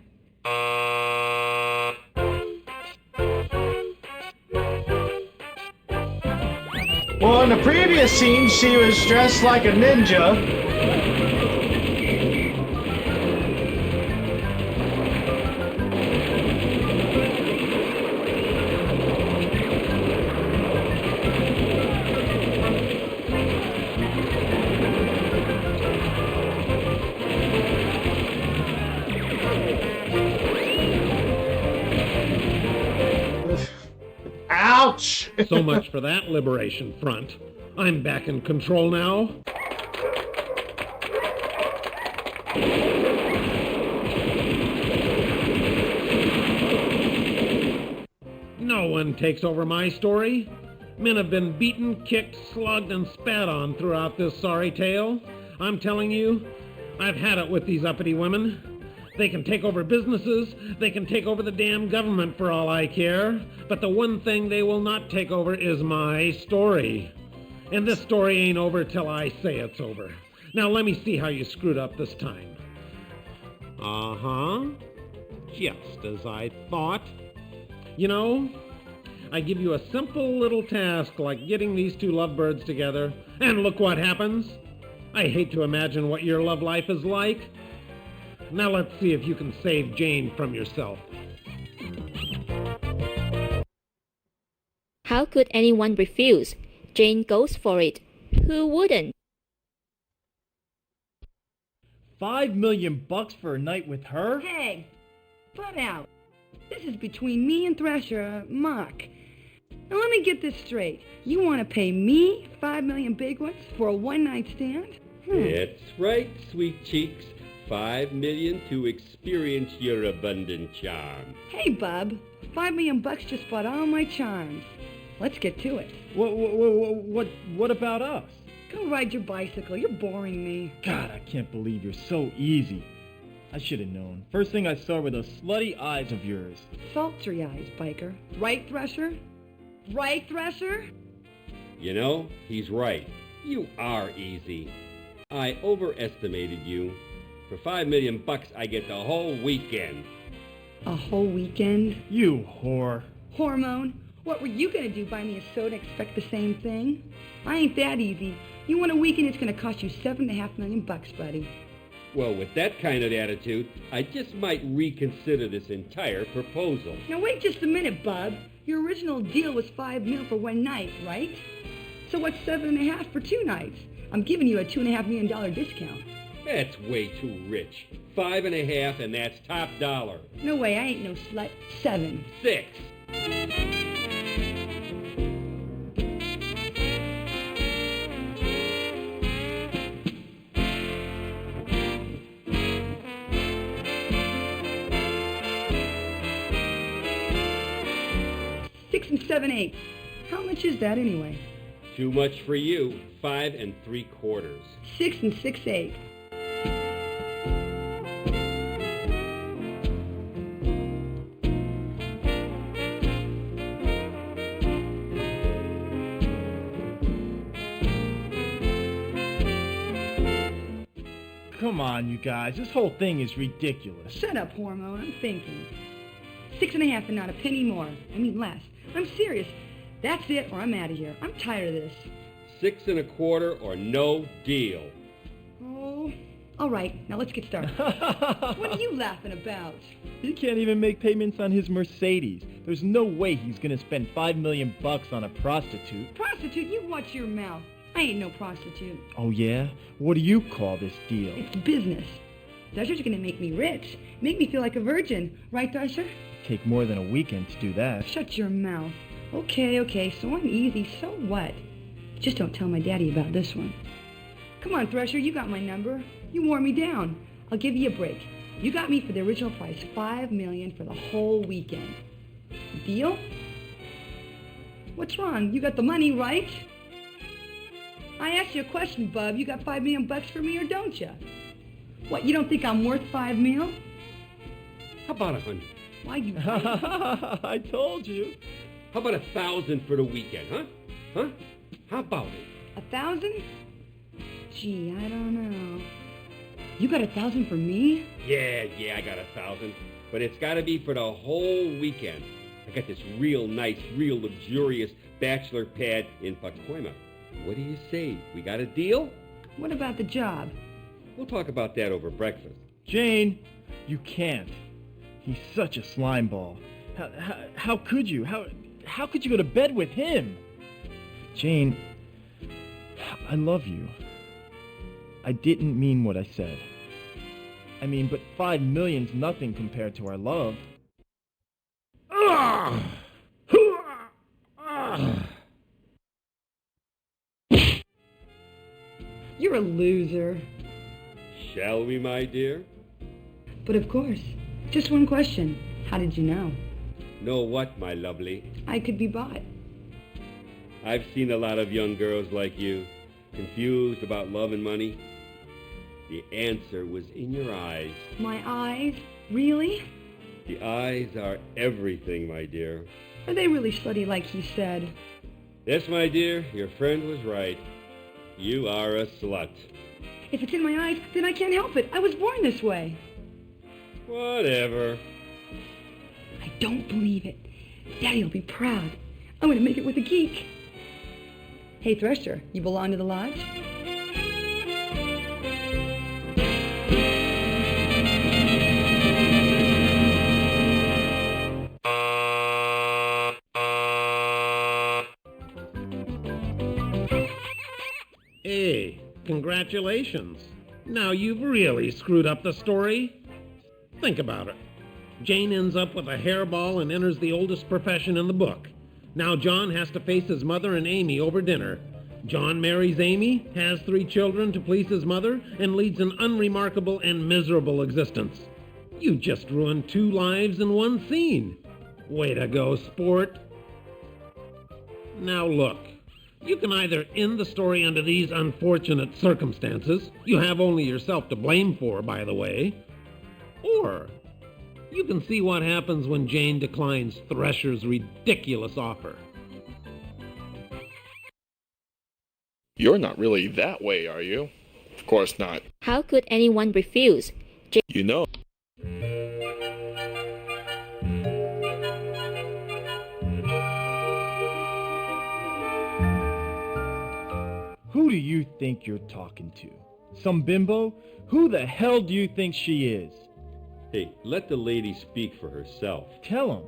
Speaker 1: Well, in the previous scene, she was dressed like a ninja. Ouch!
Speaker 19: So much for that liberation front. I'm back in control now. No one takes over my story. Men have been beaten, kicked, slugged, and spat on throughout this sorry tale. I'm telling you, I've had it with these uppity women. They can take over businesses, they can take over the damn government for all I care, but the one thing they will not take over is my story. And this story ain't over till I say it's over. Now let me see how you screwed up this time. Uh-huh. Just as I thought. You know, I give you a simple little task like getting these two lovebirds together, and look what happens. I hate to imagine what your love life is like. Now let's see if you can save Jane from yourself.
Speaker 14: How could anyone refuse? Jane goes for it. Who wouldn't?
Speaker 17: $5 million for a night with her?
Speaker 13: Hey, butt out. This is between me and Thresher, Mock. Now let me get this straight. You want to pay me $5 million big ones for a one-night stand?
Speaker 21: That's right, sweet cheeks. $5 million to experience your abundant charm.
Speaker 13: Hey, bub. $5 million just bought all my charms. Let's get to it.
Speaker 17: What about us?
Speaker 13: Go ride your bicycle. You're boring me.
Speaker 17: God, I can't believe you're so easy. I should have known. First thing I saw were those slutty eyes of yours.
Speaker 13: Sultry eyes, biker. Right, Thresher? Right, Thresher?
Speaker 21: You know, he's right. You are easy. I overestimated you. For $5 million, I get the whole weekend.
Speaker 13: A whole weekend?
Speaker 17: You whore.
Speaker 13: Hormone? What were you going to do, buy me a soda and expect the same thing? I ain't that easy. You want a weekend, it's going to cost you $7.5 million, buddy.
Speaker 21: Well, with that kind of attitude, I just might reconsider this entire proposal.
Speaker 13: Now wait just a minute, bub. Your original deal was $5 million for one night, right? So what's $7.5 for 2 nights? I'm giving you a $2.5 million discount.
Speaker 21: That's way too rich. 5.5, and that's top dollar.
Speaker 13: No way, I ain't no slut. 7.
Speaker 21: 6.
Speaker 13: $6 and 7/8. How much is that anyway?
Speaker 21: Too much for you. 5 3/4.
Speaker 13: 6 and 6/8.
Speaker 17: Come on, you guys. This whole thing is ridiculous.
Speaker 13: Shut up, Hormone. I'm thinking. 6.5 and not a penny more. I mean less. I'm serious. That's it or I'm out of here. I'm tired of this.
Speaker 21: 6 1/4 or no deal.
Speaker 13: Oh, all right. Now let's get started. What are you laughing about?
Speaker 17: He can't even make payments on his Mercedes. There's no way he's gonna spend $5 million on a prostitute.
Speaker 13: Prostitute? You watch your mouth. I ain't no prostitute.
Speaker 17: Oh yeah? What do you call this deal?
Speaker 13: It's business. Thresher's gonna make me rich. Make me feel like a virgin. Right, Thresher?
Speaker 17: Take more than a weekend to do that.
Speaker 13: Shut your mouth. Okay, so I'm easy. So what? Just don't tell my daddy about this one. Come on, Thresher, you got my number. You wore me down. I'll give you a break. You got me for the original price, $5 million for the whole weekend. Deal? What's wrong? You got the money, right? I asked you a question, bub. You got $5 million for me or don't you? What, you don't think I'm worth $5 million?
Speaker 2: How about 100?
Speaker 13: Why you...
Speaker 17: I told you.
Speaker 2: How about 1,000 for the weekend, huh? Huh? How about it?
Speaker 13: 1,000? Gee, I don't know. You got 1,000 for me?
Speaker 2: Yeah, I got 1,000. But it's got to be for the whole weekend. I got this real nice, real luxurious bachelor pad in Pacoima. What do you say? We got a deal?
Speaker 13: What about the job?
Speaker 2: We'll talk about that over breakfast.
Speaker 17: Jane, you can't. He's such a slime ball. How could you? How could you go to bed with him? Jane, I love you. I didn't mean what I said. I mean, but $5 million's nothing compared to our love.
Speaker 13: You're a loser.
Speaker 2: Shall we, my dear?
Speaker 13: But of course. Just one question. How did you know?
Speaker 2: Know what, my lovely?
Speaker 13: I could be bought.
Speaker 2: I've seen a lot of young girls like you, confused about love and money. The answer was in your eyes.
Speaker 13: My eyes? Really?
Speaker 2: The eyes are everything, my dear.
Speaker 13: Are they really slutty like he said?
Speaker 2: Yes, my dear, your friend was right. You are a slut.
Speaker 13: If it's in my eyes, then I can't help it. I was born this way.
Speaker 2: Whatever.
Speaker 13: I don't believe it. Daddy'll be proud. I'm gonna make it with a geek. Hey, Thresher, you belong to the lodge?
Speaker 19: Hey, congratulations. Now you've really screwed up the story. Think about it. Jane ends up with a hairball and enters the oldest profession in the book. Now John has to face his mother and Amy over dinner. John marries Amy, has 3 children to please his mother, and leads an unremarkable and miserable existence. You just ruined 2 lives in one scene. Way to go, sport. Now look. You can either end the story under these unfortunate circumstances, you have only yourself to blame for, by the way, or you can see what happens when Jane declines Thresher's ridiculous offer.
Speaker 22: You're not really that way, are you? Of course not.
Speaker 14: How could anyone refuse?
Speaker 22: You know.
Speaker 17: Who do you think you're talking to? Some bimbo? Who the hell do you think she is?
Speaker 2: Hey, let the lady speak for herself.
Speaker 17: Tell him.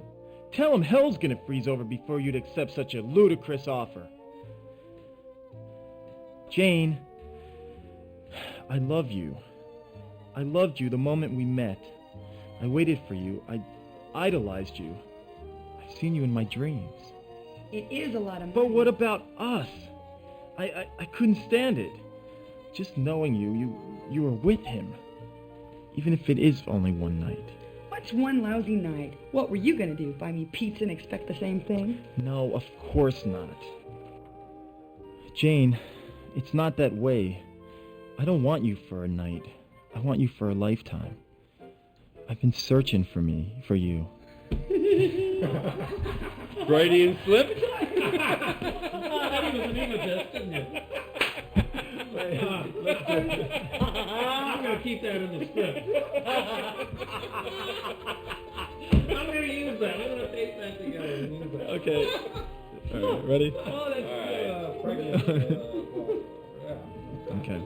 Speaker 17: Tell him hell's gonna freeze over before you'd accept such a ludicrous offer. Jane, I love you. I loved you the moment we met. I waited for you. I idolized you. I've seen you in my dreams.
Speaker 13: It is a lot of money.
Speaker 17: But what about us? I couldn't stand it. Just knowing you were with him. Even if it is only one night.
Speaker 13: What's one lousy night? What were you gonna do? Buy me pizza and expect the same thing?
Speaker 17: No, of course not. Jane, it's not that way. I don't want you for a night. I want you for a lifetime. I've been searching for you.
Speaker 2: Freudian slip?
Speaker 19: That was an egotist, didn't it? I'm going to keep that in the script. I'm going to use that. I'm going to tape that together and use that.
Speaker 17: Okay. All right, ready?
Speaker 19: Oh, that's pregnant.
Speaker 17: Okay.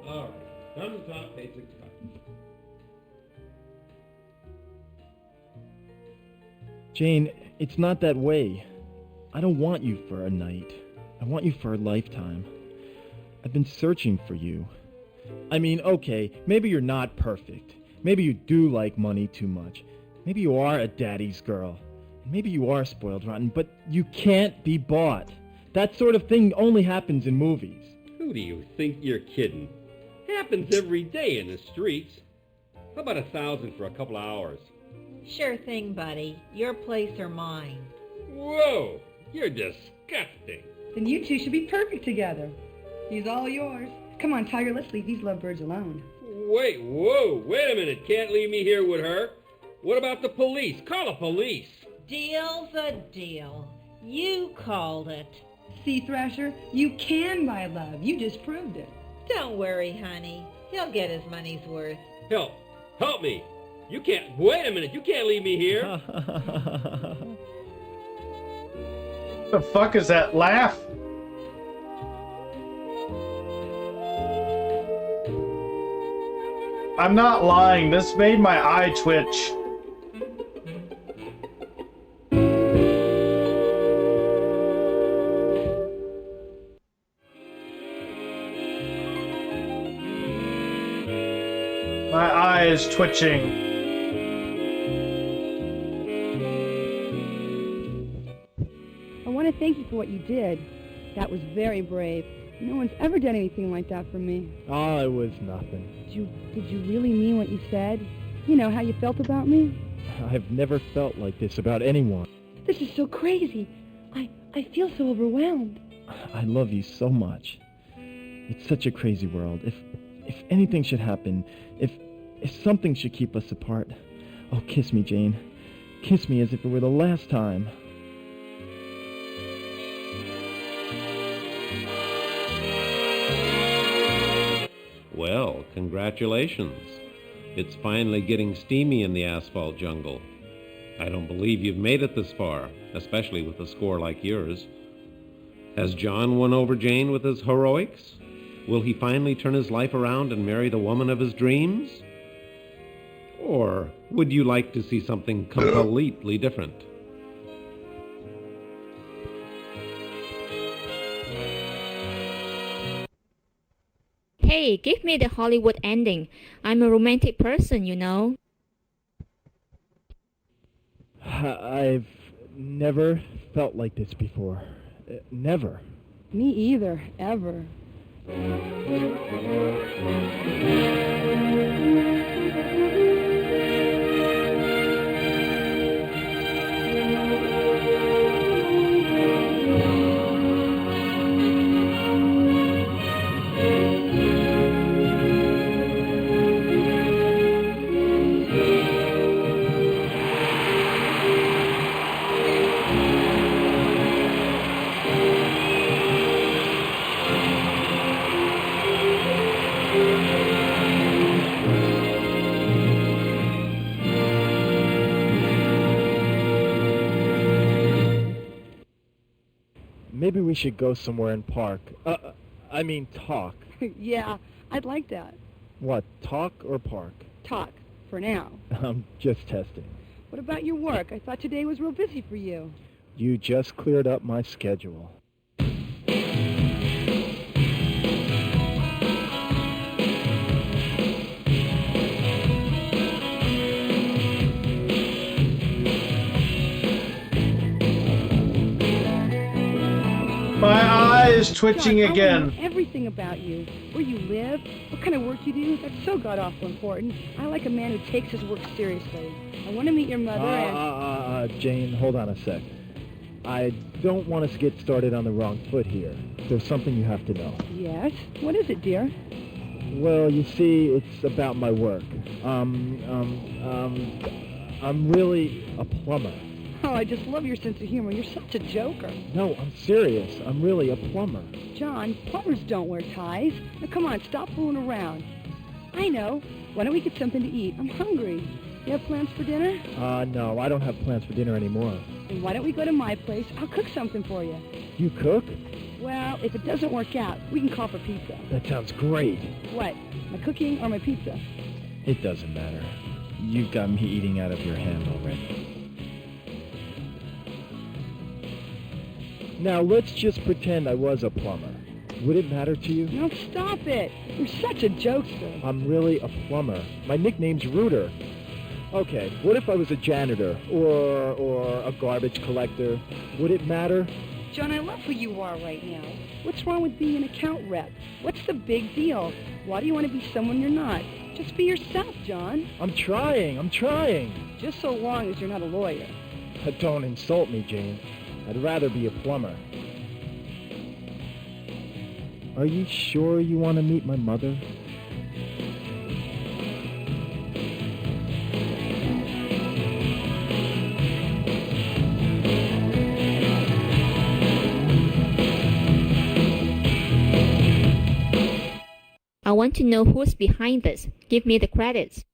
Speaker 19: All right. Down the top, page 65.
Speaker 17: Jane, it's not that way. I don't want you for a night. I want you for a lifetime. I've been searching for you. I mean, okay, maybe you're not perfect. Maybe you do like money too much. Maybe you are a daddy's girl. Maybe you are spoiled rotten, but you can't be bought. That sort of thing only happens in movies.
Speaker 2: Who do you think you're kidding? Happens every day in the streets. How about 1,000 for a couple of hours?
Speaker 16: Sure thing, buddy. Your place or mine.
Speaker 2: Whoa!
Speaker 20: You're disgusting.
Speaker 13: Then you two should be perfect together. He's all yours. Come on, Tiger, let's leave these lovebirds alone.
Speaker 20: Wait a minute. Can't leave me here with her. What about the police? Call the police.
Speaker 18: Deal's a deal. You called it.
Speaker 13: See, Thrasher, you can buy love. You just proved it.
Speaker 18: Don't worry, honey. He'll get his money's worth.
Speaker 20: Help me. You can't, wait a minute. You can't leave me here.
Speaker 1: The fuck is that laugh? I'm not lying. This made my eye twitch. My eye is twitching.
Speaker 13: I want to thank you for what you did. That was very brave. No one's ever done anything like that for me.
Speaker 17: Oh, it was nothing.
Speaker 13: Did you really mean what you said? You know, how you felt about me?
Speaker 17: I've never felt like this about anyone.
Speaker 13: This is so crazy. I feel so overwhelmed.
Speaker 17: I love you so much. It's such a crazy world. If anything should happen, if something should keep us apart, oh, kiss me, Jane. Kiss me as if it were the last time.
Speaker 20: Well, congratulations. It's finally getting steamy in the asphalt jungle. I don't believe you've made it this far, especially with a score like yours. Has John won over Jane with his heroics? Will he finally turn his life around and marry the woman of his dreams? Or would you like to see something completely different?
Speaker 14: Hey, give me the Hollywood ending. I'm a romantic person, you know.
Speaker 17: I've never felt like this before. Never.
Speaker 13: Me either, ever.
Speaker 17: Maybe we should go somewhere and park. Talk.
Speaker 13: Yeah, I'd like that.
Speaker 17: What, talk or park?
Speaker 13: Talk, for now.
Speaker 17: I'm just testing.
Speaker 13: What about your work? I thought today was real busy for you.
Speaker 17: You just cleared up my schedule.
Speaker 1: My eye is twitching
Speaker 13: John,
Speaker 1: again.
Speaker 13: I want to know everything about you. Where you live, what kind of work you do. That's so god-awful important. I like a man who takes his work seriously. I want to meet your mother and...
Speaker 17: Jane, hold on a sec. I don't want us to get started on the wrong foot here. There's something you have to know.
Speaker 13: Yes? What is it, dear?
Speaker 17: Well, you see, it's about my work. I'm really a plumber.
Speaker 13: Oh, I just love your sense of humor. You're such a joker.
Speaker 17: No, I'm serious. I'm really a plumber.
Speaker 13: John, plumbers don't wear ties. Now, come on, stop fooling around. I know. Why don't we get something to eat? I'm hungry. You have plans for dinner?
Speaker 17: No, I don't have plans for dinner anymore.
Speaker 13: Then why don't we go to my place? I'll cook something for you.
Speaker 17: You cook?
Speaker 13: Well, if it doesn't work out, we can call for pizza.
Speaker 17: That sounds great.
Speaker 13: What? My cooking or my pizza?
Speaker 17: It doesn't matter. You've got me eating out of your hand already. Now, let's just pretend I was a plumber. Would it matter to you?
Speaker 13: No, stop it. You're such a jokester.
Speaker 17: I'm really a plumber. My nickname's Rooter. Okay, what if I was a janitor or a garbage collector? Would it matter?
Speaker 13: John, I love who you are right now. What's wrong with being an account rep? What's the big deal? Why do you want to be someone you're not? Just be yourself, John.
Speaker 17: I'm trying.
Speaker 13: Just so long as you're not a lawyer.
Speaker 17: Don't insult me, Jane. I'd rather be a plumber. Are you sure you want to meet my mother?
Speaker 14: I want to know who's behind this. Give me the credits.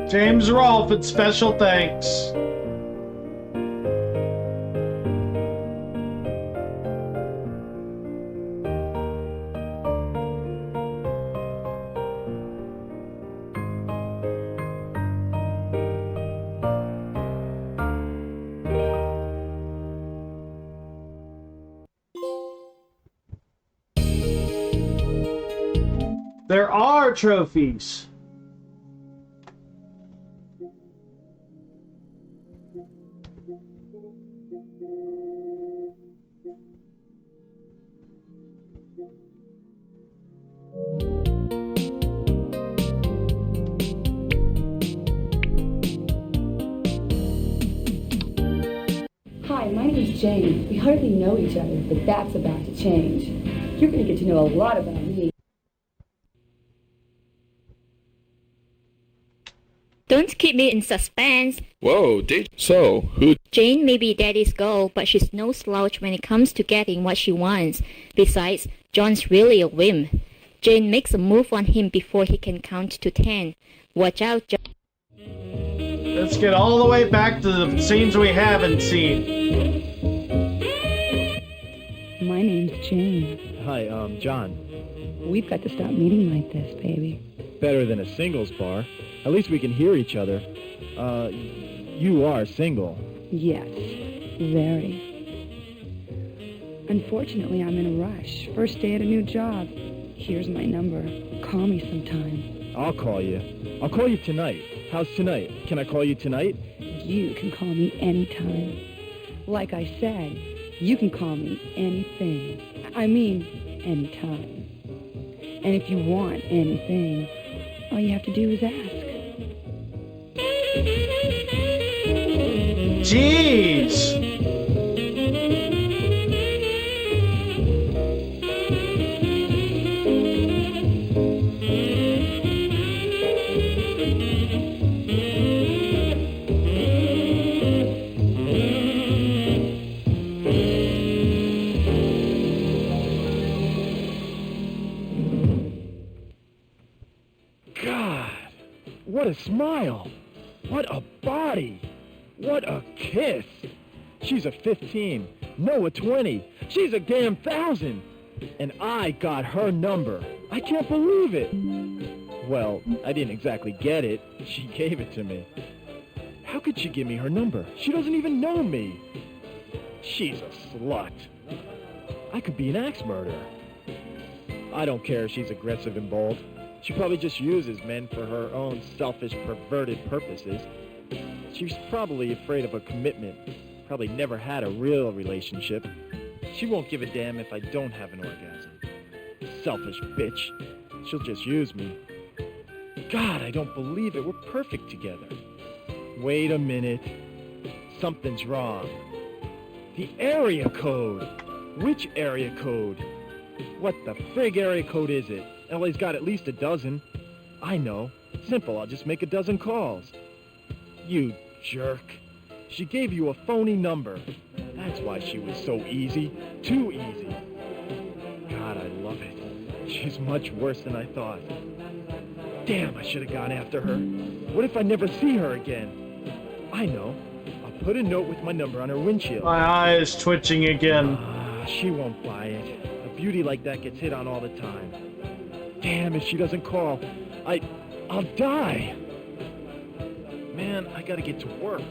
Speaker 1: James Rolfe, and special thanks. There are trophies.
Speaker 13: Hi, my name's Jane. We hardly know each other, but that's about to change. You're going to get to know a lot about me.
Speaker 14: Don't keep me in suspense.
Speaker 22: Whoa, so, who?
Speaker 14: Jane may be daddy's girl, but she's no slouch when it comes to getting what she wants. Besides, John's really a whim. Jane makes a move on him before he can count to 10. Watch out, John.
Speaker 1: Let's get all the way back to the scenes we haven't seen.
Speaker 13: My name's Jane.
Speaker 17: Hi, John.
Speaker 13: We've got to stop meeting like this, baby.
Speaker 17: Better than a singles bar. At least we can hear each other. You are single.
Speaker 13: Yes, very. Unfortunately, I'm in a rush. First day at a new job. Here's my number. Call me sometime.
Speaker 17: I'll call you. I'll call you tonight. How's tonight? Can I call you tonight?
Speaker 13: You can call me anytime. Like I said, you can call me anything. I mean, anytime. And if you want anything, all you have to do is ask.
Speaker 1: Jeez!
Speaker 17: smile. What a body. What a kiss. She's a 15. No, a 20. She's a damn 1,000. And I got her number. I can't believe it. Well, I didn't exactly get it. She gave it to me. How could she give me her number? She doesn't even know me. She's a slut. I could be an axe murderer. I don't care if she's aggressive and bold. She probably just uses men for her own selfish, perverted purposes. She's probably afraid of a commitment. Probably never had a real relationship. She won't give a damn if I don't have an orgasm. Selfish bitch. She'll just use me. God, I don't believe it. We're perfect together. Wait a minute. Something's wrong. The area code. Which area code? What the frig area code is it? LA's got at least a dozen. I know. Simple, I'll just make a dozen calls. You jerk. She gave you a phony number. That's why she was so easy. Too easy. God, I love it. She's much worse than I thought. Damn, I should have gone after her. What if I never see her again? I know. I'll put a note with my number on her windshield.
Speaker 1: My eye is twitching again.
Speaker 17: She won't buy it. A beauty like that gets hit on all the time. Damn, if she doesn't call, I'll die. Man, I gotta get to work.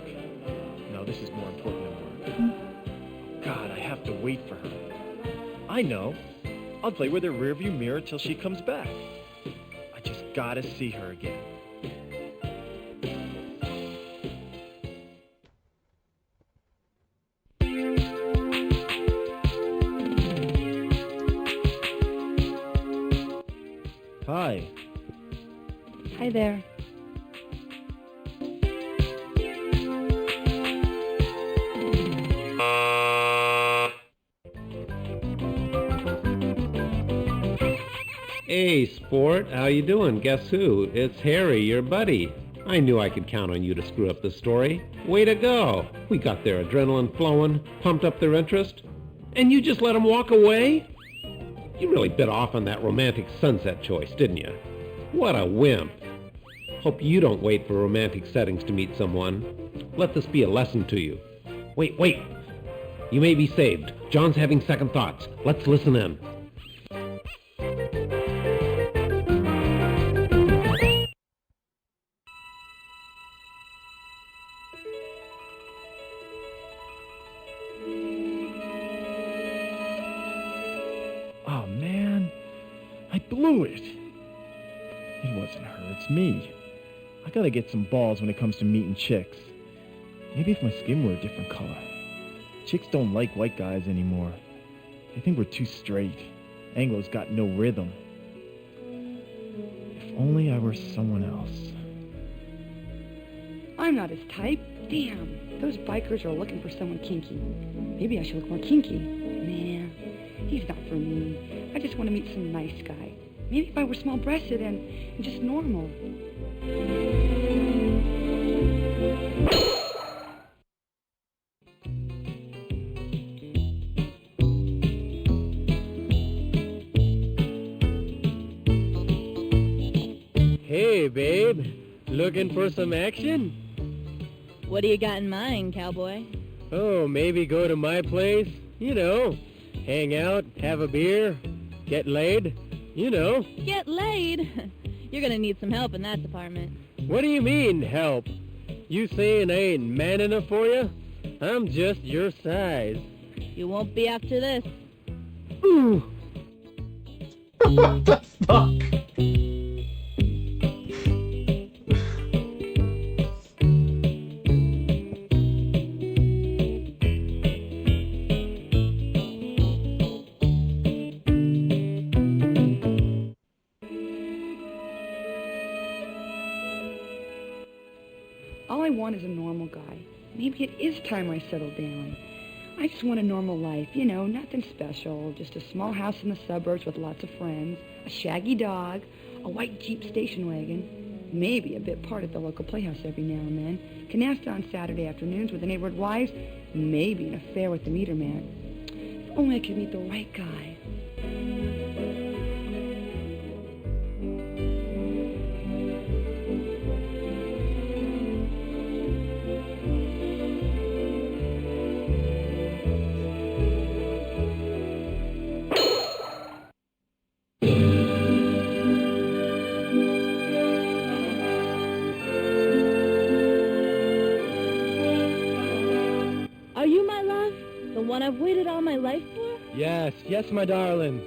Speaker 17: No, this is more important than work. God, I have to wait for her. I know. I'll play with her rearview mirror till she comes back. I just gotta see her again. Hi.
Speaker 13: Hi there.
Speaker 20: Hey, sport, how you doing? Guess who? It's Harry, your buddy. I knew I could count on you to screw up the story. Way to go. We got their adrenaline flowing, pumped up their interest, and you just let them walk away? You really bit off on that romantic sunset choice, didn't you? What a wimp. Hope you don't wait for romantic settings to meet someone. Let this be a lesson to you. Wait. You may be saved. John's having second thoughts. Let's listen in.
Speaker 17: Oh, man. I blew it. It wasn't her, it's me. I gotta get some balls when it comes to meeting chicks. Maybe if my skin were a different color. Chicks don't like white guys anymore. They think we're too straight. Anglo's got no rhythm. If only I were someone else.
Speaker 13: I'm not his type. Damn, those bikers are looking for someone kinky. Maybe I should look more kinky. Nah, he's not for me. I just want to meet some nice guy. Maybe if I were small-breasted and just normal.
Speaker 8: Hey, babe. Looking for some action?
Speaker 10: What do you got in mind, cowboy?
Speaker 8: Oh, maybe go to my place. You know, hang out, have a beer, get laid. You know.
Speaker 10: Get laid? You're gonna need some help in that department.
Speaker 8: What do you mean, help? You saying I ain't man enough for you? I'm just your size.
Speaker 10: You won't be after this.
Speaker 8: Ooh.
Speaker 1: What the fuck?
Speaker 13: All I want is a normal guy. Maybe it is time I settle down. I just want a normal life, you know, nothing special. Just a small house in the suburbs with lots of friends, a shaggy dog, a white Jeep station wagon, maybe a bit part at the local playhouse every now and then, canasta on Saturday afternoons with the neighborhood wives, maybe an affair with the meter man. If only I could meet the right guy.
Speaker 10: I've waited all my life for?
Speaker 8: Yes, yes, my darling.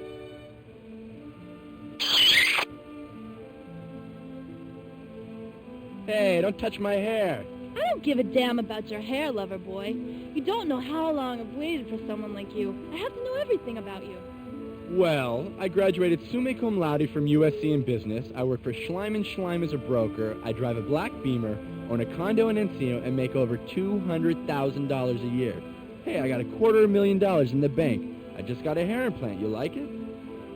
Speaker 8: Hey, don't touch my hair.
Speaker 10: I don't give a damn about your hair, lover boy. You don't know how long I've waited for someone like you. I have to know everything about you.
Speaker 8: Well, I graduated summa cum laude from USC in business. I work for Schleim & Schleim as a broker. I drive a black Beamer, own a condo in Encino, and make over $200,000 a year. Hey, I got $250,000 in the bank. I just got a hair implant. You like it?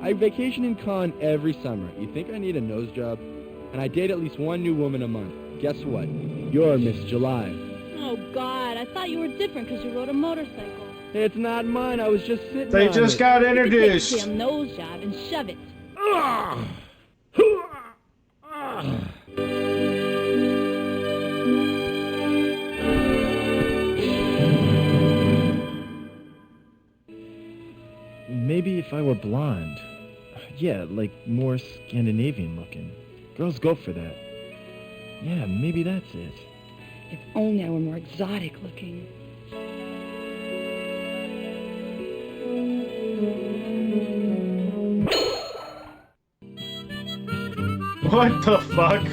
Speaker 8: I vacation in Cannes every summer. You think I need a nose job? And I date at least one new woman a month. Guess what? You're Miss July.
Speaker 10: Oh, God, I thought you were different because you rode a motorcycle.
Speaker 8: It's not mine. I was just sitting
Speaker 1: They
Speaker 8: on
Speaker 1: just
Speaker 8: it.
Speaker 1: got
Speaker 10: You can
Speaker 1: introduced.
Speaker 10: take a damn nose job and shove it.
Speaker 17: Maybe if I were blonde. Yeah, like more Scandinavian looking. Girls go for that. Yeah, maybe that's it.
Speaker 13: If only I were more exotic looking.
Speaker 1: What the fuck?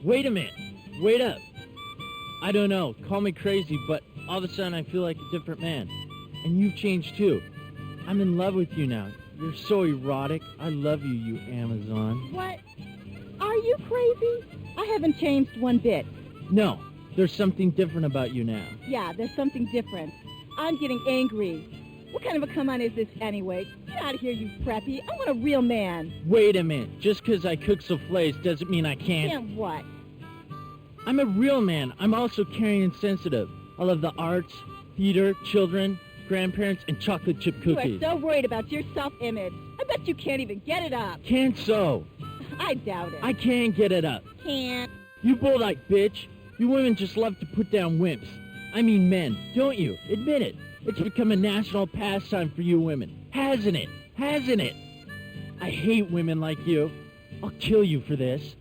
Speaker 8: Wait a minute. Wait up. I don't know. Call me crazy, but all of a sudden I feel like a different man. And you've changed too. I'm in love with you now. You're so erotic. I love you, you Amazon.
Speaker 18: What? Are you crazy? I haven't changed one bit.
Speaker 8: No, there's something different about you now.
Speaker 18: Yeah, there's something different. I'm getting angry. What kind of a come-on is this anyway? Get out of here, you preppy. I want a real man.
Speaker 8: Wait a minute. Just because I cook soufflés doesn't mean I can't.
Speaker 18: Can't what?
Speaker 8: I'm a real man. I'm also caring and sensitive. I love the arts, theater, children, grandparents, and chocolate chip cookies.
Speaker 18: You are so worried about your self-image. I bet you can't even get it up.
Speaker 8: Can't so.
Speaker 18: I doubt it.
Speaker 8: I can get it up.
Speaker 18: Can't.
Speaker 8: You bull-like bitch. You women just love to put down wimps. I mean men, don't you? Admit it. It's become a national pastime for you women. Hasn't it? Hasn't it? I hate women like you. I'll kill you for this.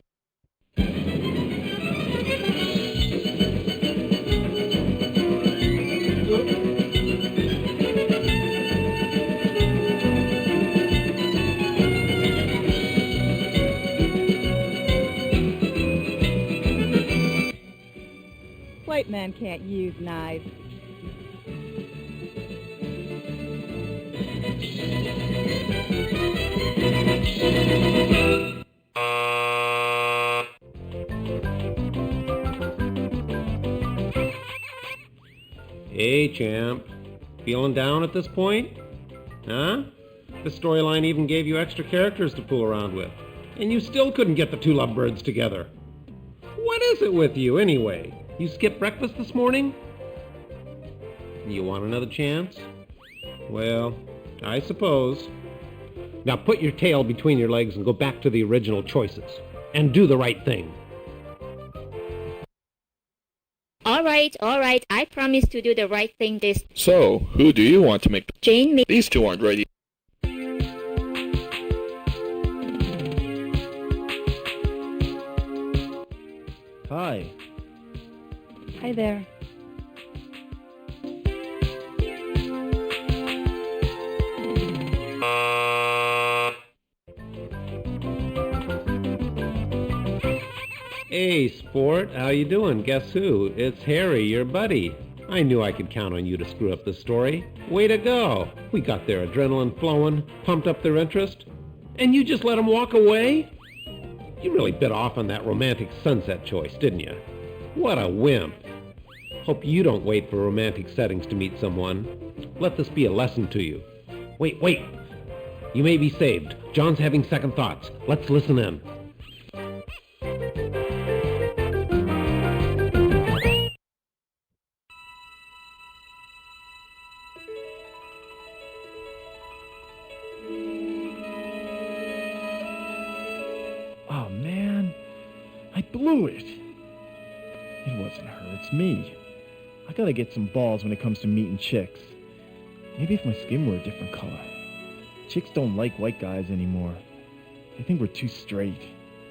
Speaker 18: White men can't use knives.
Speaker 20: Hey, champ. Feeling down at this point? Huh? The storyline even gave you extra characters to fool around with. And you still couldn't get the two lovebirds together. What is it with you, anyway? You skipped breakfast this morning? You want another chance? Well, I suppose. Now put your tail between your legs and go back to the original choices. And do the right thing.
Speaker 14: All right. I promise to do the right thing this.
Speaker 22: So, who do you want to make?
Speaker 14: Jane.
Speaker 22: These two aren't ready.
Speaker 8: Hi.
Speaker 13: Hi there.
Speaker 20: Hey, sport, how you doing? Guess who? It's Harry, your buddy. I knew I could count on you to screw up this story. Way to go. We got their adrenaline flowing, pumped up their interest, and you just let them walk away? You really bit off on that romantic sunset choice, didn't you? What a wimp. Hope you don't wait for romantic settings to meet someone. Let this be a lesson to you. Wait. You may be saved. John's having second thoughts. Let's listen in.
Speaker 17: Oh, man. I blew it. It wasn't her, it's me. I gotta get some balls when it comes to meeting chicks. Maybe if my skin were a different color. Chicks don't like white guys anymore. They think we're too straight.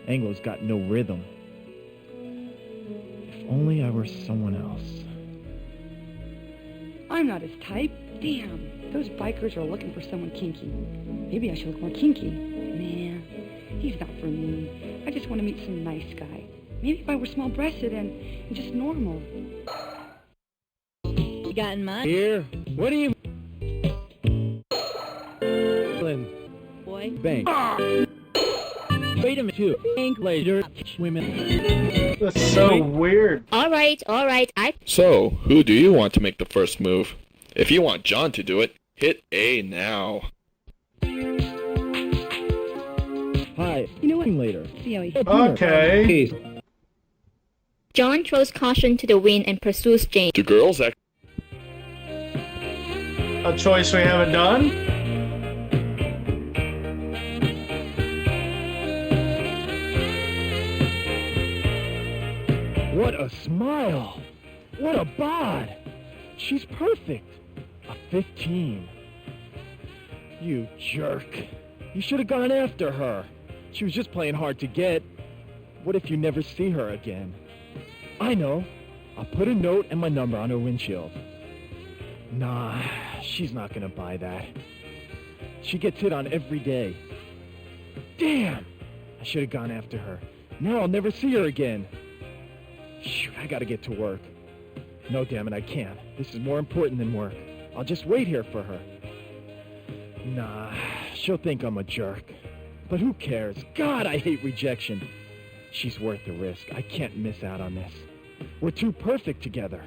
Speaker 17: Anglo's got no rhythm. only I were someone else.
Speaker 13: I'm not his type. Damn, those bikers are looking for someone kinky. Maybe I should look more kinky. Nah, he's not for me. I just want to meet some nice guy. Maybe if I were small-breasted and just normal.
Speaker 10: You got in mind?
Speaker 17: Here? What do you...
Speaker 10: Boy.
Speaker 17: Bank. Wait a minute, too. Bank later. Women.
Speaker 1: That's so weird.
Speaker 14: All right.
Speaker 22: So, who do you want to make the first move? If you want John to do it, hit A now.
Speaker 17: Hi.
Speaker 13: You know what?
Speaker 17: Later.
Speaker 13: See how he...
Speaker 1: Okay.
Speaker 14: John throws caution to the wind and pursues Jane.
Speaker 22: Do girls act...
Speaker 1: A choice we haven't done.
Speaker 17: What a smile! What a bod! She's perfect! A 15. You jerk. You should have gone after her. She was just playing hard to get. What if you never see her again? I know. I'll put a note and my number on her windshield. Nah, she's not gonna buy that. She gets hit on every day. Damn! I should have gone after her. Now I'll never see her again. Shoot, I gotta get to work. No, damn it, I can't. This is more important than work. I'll just wait here for her. Nah, she'll think I'm a jerk. But who cares? God, I hate rejection. She's worth the risk. I can't miss out on this. We're too perfect together.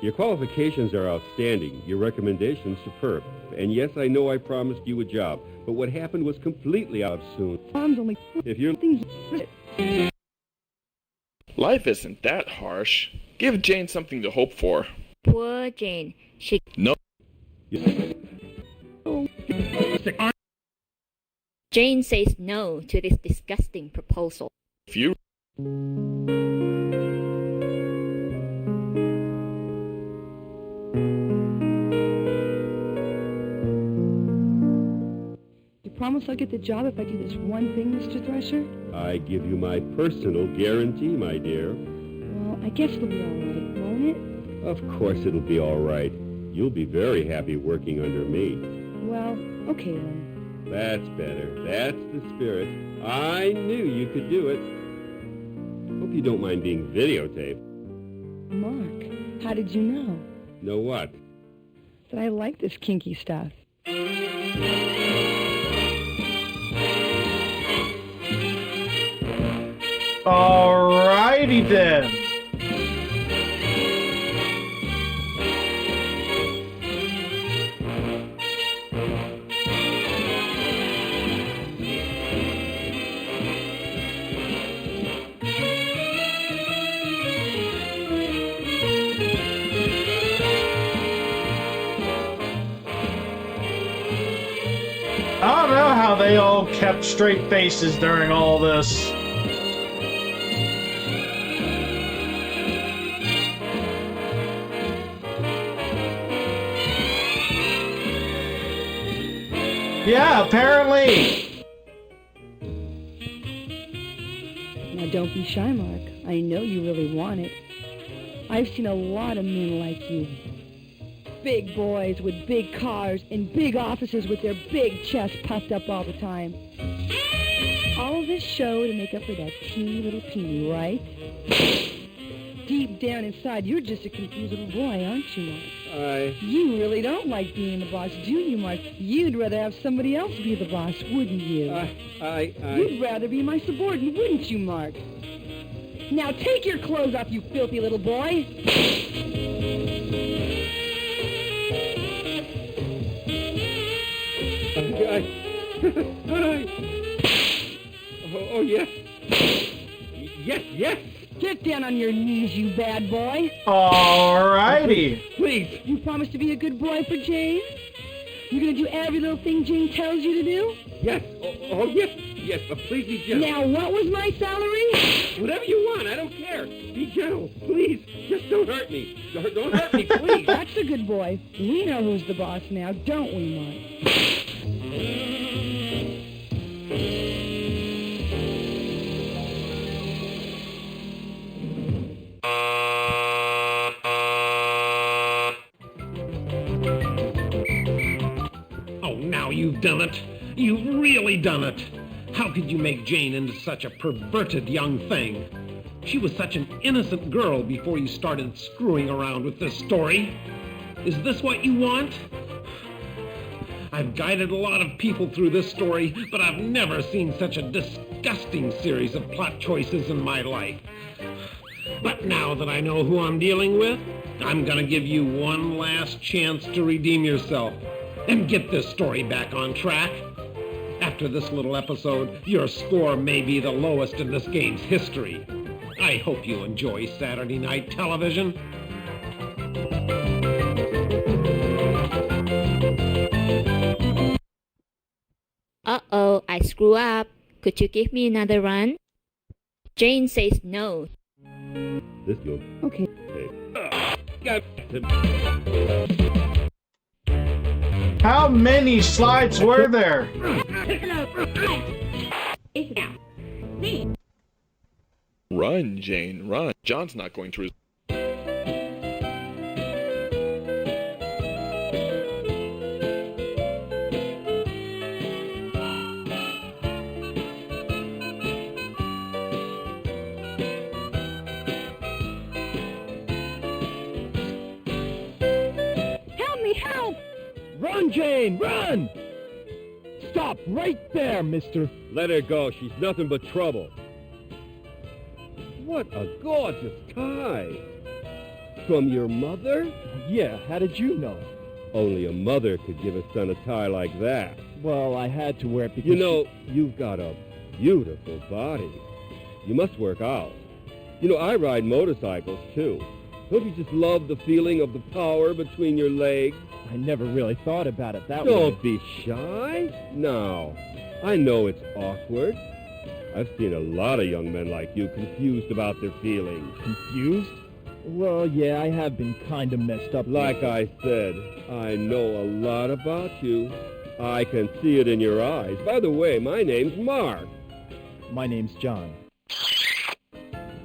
Speaker 21: Your qualifications are outstanding. Your recommendations superb. And yes, I know I promised you a job, but what happened was completely out of tune.
Speaker 13: Mom's only...
Speaker 21: If you're...
Speaker 22: Life isn't that harsh. Give Jane something to hope for.
Speaker 14: Poor Jane. She...
Speaker 22: No.
Speaker 14: Jane says no to this disgusting proposal.
Speaker 22: If you...
Speaker 13: Promise I'll get the job if I do this one thing, Mr. Thresher?
Speaker 21: I give you my personal guarantee, my dear.
Speaker 13: Well, I guess it'll be all right, won't it?
Speaker 21: Of course it'll be all right. You'll be very happy working under me.
Speaker 13: Well, okay then.
Speaker 21: That's better. That's the spirit. I knew you could do it. Hope you don't mind being videotaped.
Speaker 13: Mark, how did you know?
Speaker 21: Know what?
Speaker 13: That I like this kinky stuff.
Speaker 1: Alrighty then. I don't know how they all kept straight faces during all this. Yeah, apparently.
Speaker 13: Now don't be shy, Mark. I know you really want it. I've seen a lot of men like you. Big boys with big cars in big offices with their big chests puffed up all the time. All this show to make up for that teeny little peenie, right? Deep down inside, you're just a confused little boy, aren't you, Mark? You really don't like being the boss, do you, Mark? You'd rather have somebody else be the boss, wouldn't you? You'd rather be my subordinate, wouldn't you, Mark? Now take your clothes off, you filthy little boy!
Speaker 21: Oh, yes. Yes.
Speaker 13: Get down on your knees, you bad boy.
Speaker 1: Alrighty.
Speaker 21: Please.
Speaker 13: You promise to be a good boy for Jane?
Speaker 18: You gonna do every little thing Jane tells you to do?
Speaker 2: Yes. Oh, yes. Yes, but please be gentle.
Speaker 18: Now, what was my salary?
Speaker 2: Whatever you want, I don't care. Be gentle, please. Just don't hurt me. Don't hurt me, please.
Speaker 18: That's a good boy. We know who's the boss now, don't we, Mark?
Speaker 19: Oh, now you've done it. You've really done it. How could you make Jane into such a perverted young thing? She was such an innocent girl before you started screwing around with this story. Is this what you want? I've guided a lot of people through this story, but I've never seen such a disgusting series of plot choices in my life. But now that I know who I'm dealing with, I'm gonna give you one last chance to redeem yourself and get this story back on track. After this little episode, your score may be the lowest in this game's history. I hope you enjoy Saturday night television.
Speaker 14: Uh-oh, I screw up. Could you give me another run? Jane says no.
Speaker 2: This goes.
Speaker 18: Okay.
Speaker 1: How many slides were there?
Speaker 4: It's now. Me.
Speaker 22: Run, Jane, run. John's not going to...
Speaker 18: Help me, help!
Speaker 8: Run, Jane, run! Stop right there, mister.
Speaker 2: Let her go. She's nothing but trouble. What a gorgeous tie. From your mother?
Speaker 8: Yeah, how did you know?
Speaker 2: Only a mother could give a son a tie like that.
Speaker 8: Well, I had to wear it because...
Speaker 2: You know, you've got a beautiful body. You must work out. You know, I ride motorcycles, too. Don't you just love the feeling of the power between your legs?
Speaker 8: I never really thought about it that way.
Speaker 2: Don't be shy. Now, I know it's awkward. I've seen a lot of young men like you confused about their feelings.
Speaker 8: Confused? Well, yeah, I have been kind of messed up.
Speaker 2: Like I said, I know a lot about you. I can see it in your eyes. By the way, my name's Mark.
Speaker 8: My name's John.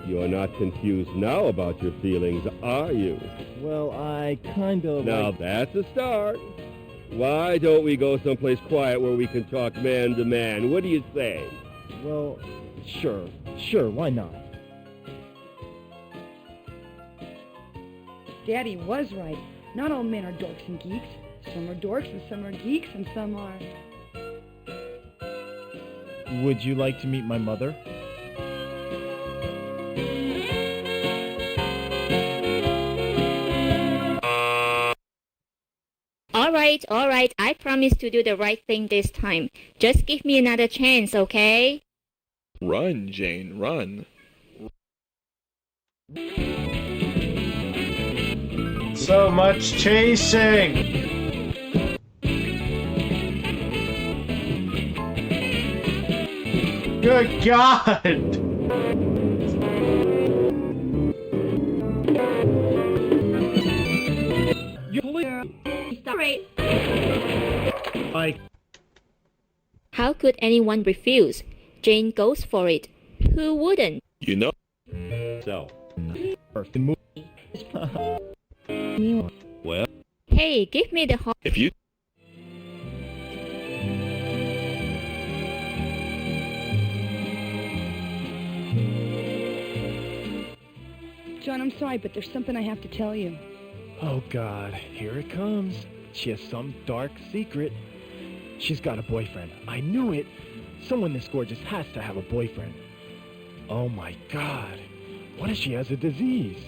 Speaker 2: You're not confused now about your feelings, are you?
Speaker 8: Well, I kind of...
Speaker 2: Now that's a start. Why don't we go someplace quiet where we can talk man to man? What do you say?
Speaker 8: Well, sure, why not?
Speaker 13: Daddy was right. Not all men are dorks and geeks. Some are dorks and some are geeks and some are...
Speaker 8: Would you like to meet my mother?
Speaker 14: All right, I promise to do the right thing this time. Just give me another chance, okay?
Speaker 22: Run, Jane, run.
Speaker 1: So much chasing. Good God!
Speaker 4: Sorry.
Speaker 14: How could anyone refuse? Jane goes for it. Who wouldn't?
Speaker 22: You know.
Speaker 2: So. Well.
Speaker 14: Hey, give me the hot.
Speaker 22: If you...
Speaker 13: John, I'm sorry, but there's something I have to tell you.
Speaker 8: Oh, God, here it comes. She has some dark secret. She's got a boyfriend. I knew it. Someone this gorgeous has to have a boyfriend. Oh, my God. What if she has a disease?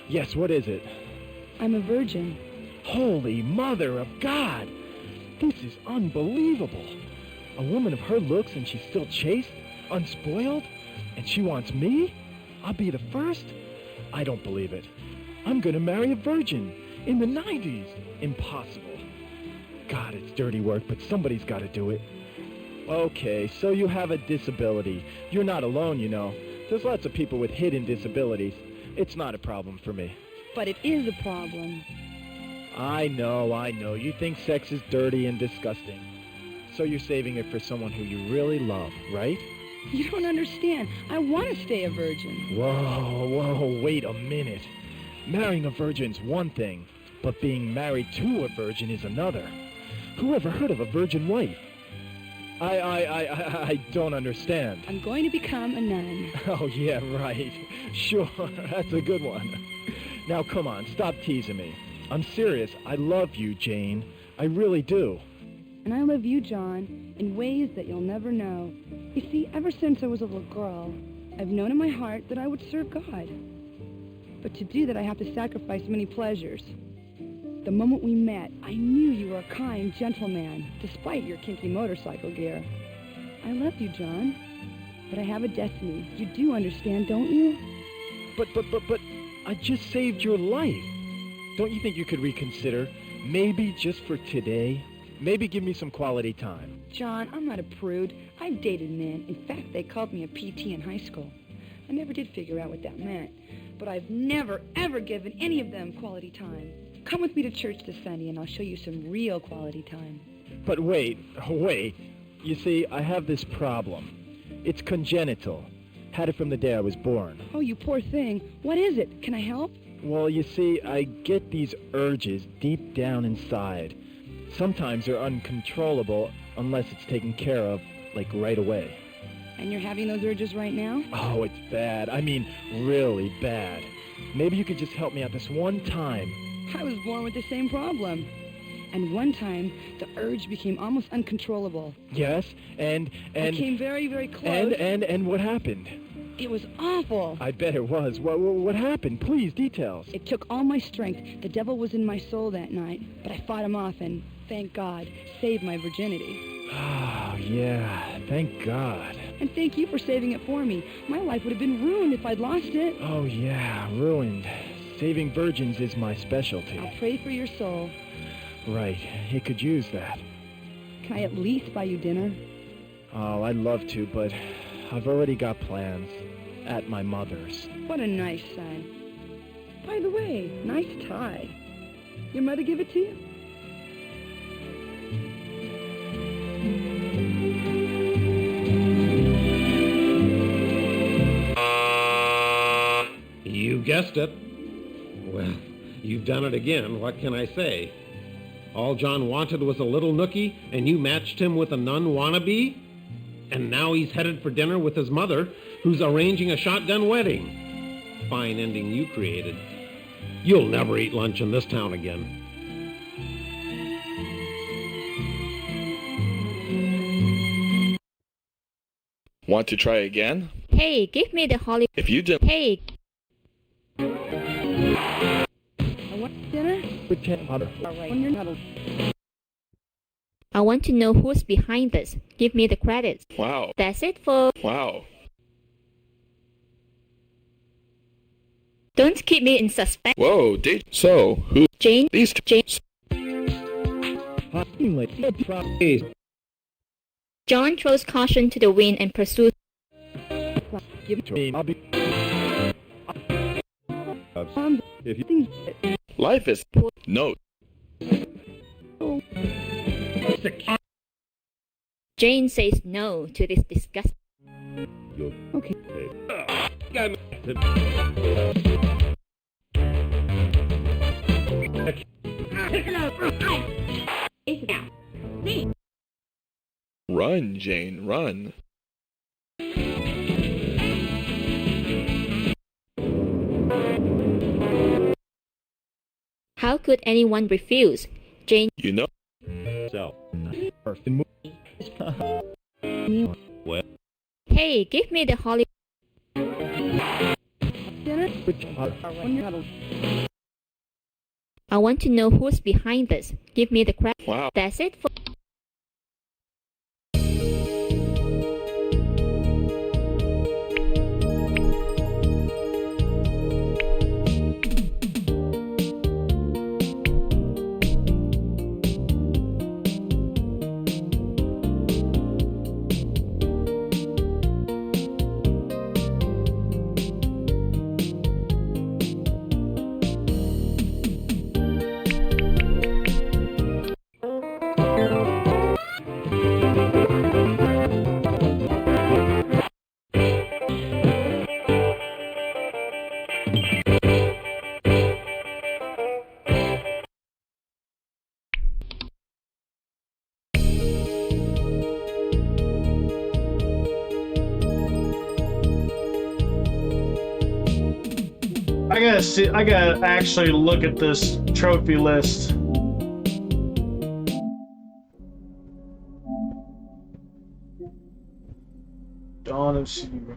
Speaker 8: Yes, what is it?
Speaker 13: I'm a virgin.
Speaker 8: Holy Mother of God! This is unbelievable. A woman of her looks and she's still chaste, unspoiled, and she wants me? I'll be the first? I don't believe it. I'm gonna marry a virgin in the 90s. Impossible.
Speaker 17: God, it's dirty work, but somebody's got to do it. Okay, so you have a disability. You're not alone, you know. There's lots of people with hidden disabilities. It's not a problem for me.
Speaker 18: But it is a problem.
Speaker 17: I know. You think sex is dirty and disgusting. So you're saving it for someone who you really love, right?
Speaker 18: You don't understand. I want to stay a virgin.
Speaker 17: Whoa, wait a minute. Marrying a virgin's one thing, but being married to a virgin is another. Who ever heard of a virgin wife? I don't understand.
Speaker 18: I'm going to become a nun.
Speaker 17: Oh, yeah, right. Sure, that's a good one. Now, come on, stop teasing me. I'm serious. I love you, Jane. I really do.
Speaker 18: And I love you, John, in ways that you'll never know. You see, ever since I was a little girl, I've known in my heart that I would serve God. But to do that, I have to sacrifice many pleasures. The moment we met, I knew you were a kind, gentle man, despite your kinky motorcycle gear. I love you, John, but I have a destiny. You do understand, don't you?
Speaker 17: But, I just saved your life. Don't you think you could reconsider? Maybe just for today? Maybe give me some quality time.
Speaker 18: John, I'm not a prude. I've dated men. In fact, they called me a PT in high school. I never did figure out what that meant. But I've never, ever given any of them quality time. Come with me to church this Sunday and I'll show you some real quality time.
Speaker 17: But wait. You see, I have this problem. It's congenital. Had it from the day I was born.
Speaker 18: Oh, you poor thing. What is it? Can I help?
Speaker 17: Well, you see, I get these urges deep down inside. Sometimes they're uncontrollable unless it's taken care of, like right away.
Speaker 18: And you're having those urges right now?
Speaker 17: Oh, it's bad. I mean, really bad. Maybe you could just help me out this one time.
Speaker 18: I was born with the same problem. And one time, the urge became almost uncontrollable.
Speaker 17: Yes, and...
Speaker 18: I came very, very close.
Speaker 17: And what happened?
Speaker 18: It was awful.
Speaker 17: I bet it was. What happened? Please, details.
Speaker 18: It took all my strength. The devil was in my soul that night, but I fought him off and, thank God, saved my virginity.
Speaker 17: Oh, yeah, thank God.
Speaker 18: And thank you for saving it for me. My life would have been ruined if I'd lost it.
Speaker 17: Oh, yeah, ruined. Saving virgins is my specialty.
Speaker 18: I'll pray for your soul.
Speaker 17: Right, he could use that.
Speaker 18: Can I at least buy you dinner?
Speaker 17: Oh, I'd love to, but I've already got plans. At my mother's.
Speaker 18: What a nice son. By the way, nice tie. Your mother give it to you?
Speaker 20: You guessed it. Well, you've done it again. What can I say? All John wanted was a little nookie, and you matched him with a nun wannabe? And now he's headed for dinner with his mother, who's arranging a shotgun wedding. Fine ending you created. You'll never eat lunch in this town again.
Speaker 22: Want to try again?
Speaker 14: Hey, give me the Holly.
Speaker 22: If you didn't.
Speaker 14: Hey.
Speaker 18: I want dinner? When you're not
Speaker 14: I want to know who's behind this. Give me the credits.
Speaker 22: Wow.
Speaker 14: That's it, folks.
Speaker 22: Wow.
Speaker 14: Don't keep me in suspense.
Speaker 22: Whoa, so, who?
Speaker 14: Jane?
Speaker 22: These two.
Speaker 14: Jane. John throws caution to the wind and pursues.
Speaker 17: Give it to me. I'll be...
Speaker 22: If you... Life is... Note.
Speaker 14: Jane says no to this disgust.
Speaker 18: Okay.
Speaker 22: Run, Jane, run.
Speaker 14: How could anyone refuse? Jane.
Speaker 22: You know.
Speaker 20: So.
Speaker 22: Well.
Speaker 14: Hey, give me the Holly.
Speaker 18: Dinner?
Speaker 14: I want to know who's behind this. Give me the credit.
Speaker 22: Wow.
Speaker 14: That's it for.
Speaker 1: gotta see. I gotta actually look at this trophy list. Dawn of Sea-Ra.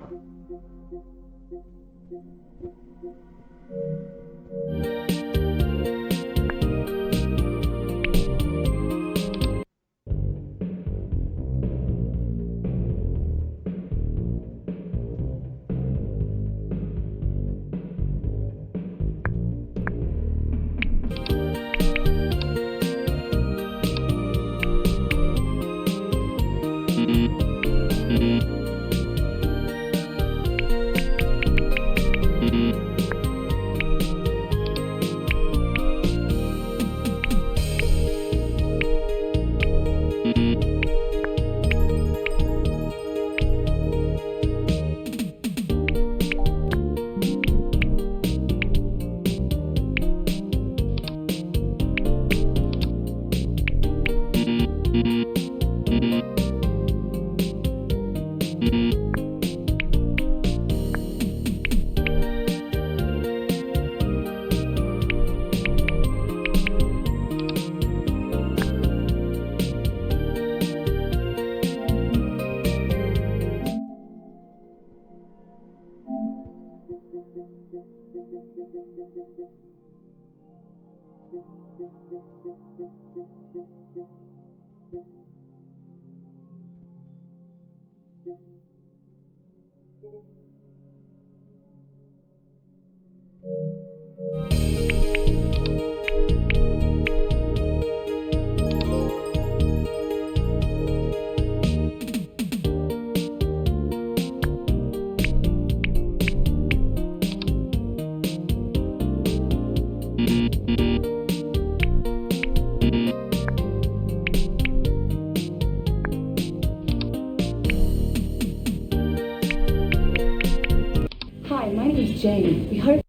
Speaker 13: Hi, my name is Jane. We heard.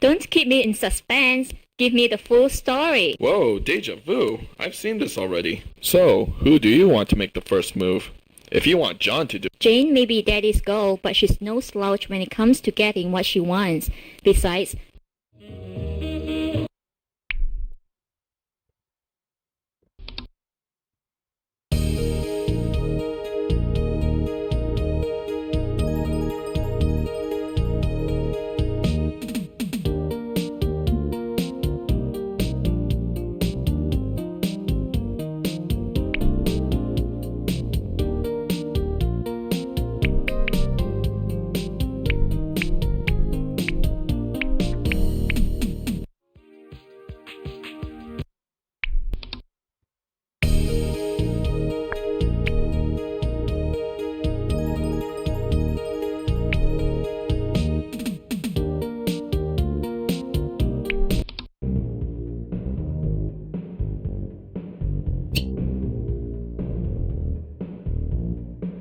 Speaker 14: Don't keep me in suspense. Give me the full story.
Speaker 22: Whoa, deja vu. I've seen this already. So, who do you want to make the first move? If you want John to do...
Speaker 14: Jane may be daddy's girl, but she's no slouch when it comes to getting what she wants. Besides,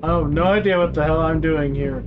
Speaker 1: I have no idea what the hell I'm doing here.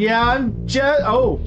Speaker 1: Yeah, I'm just... Oh.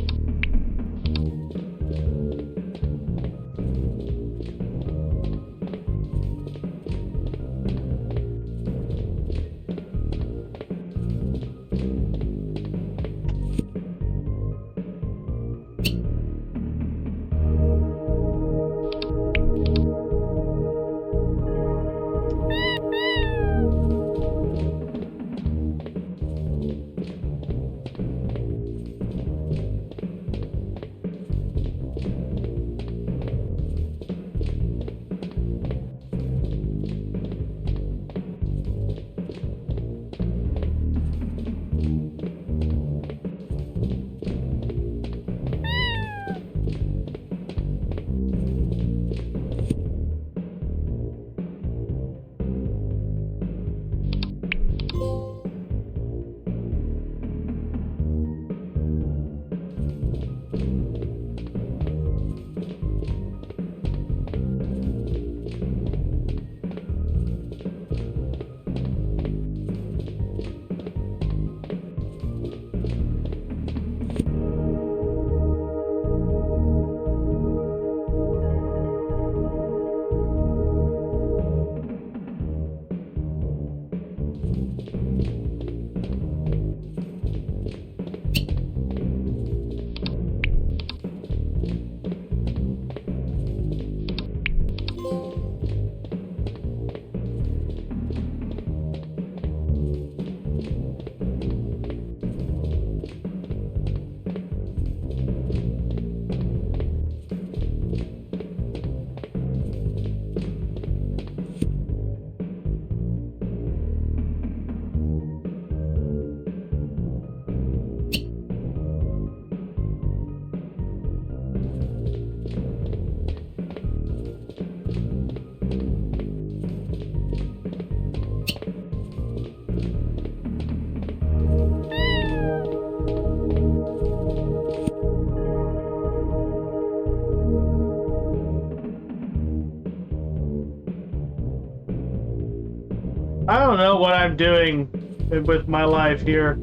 Speaker 1: I don't know what I'm doing with my life here.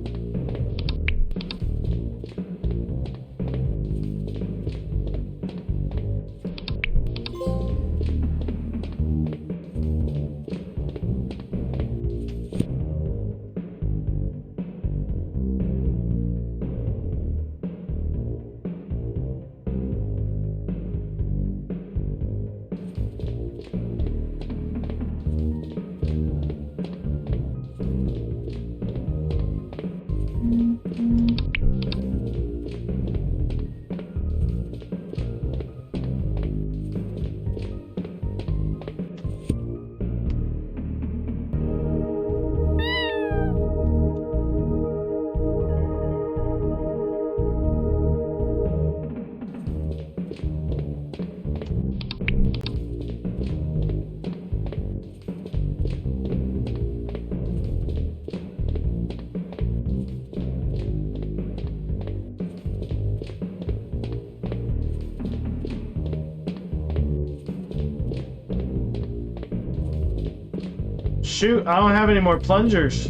Speaker 1: Shoot, I don't have any more plungers.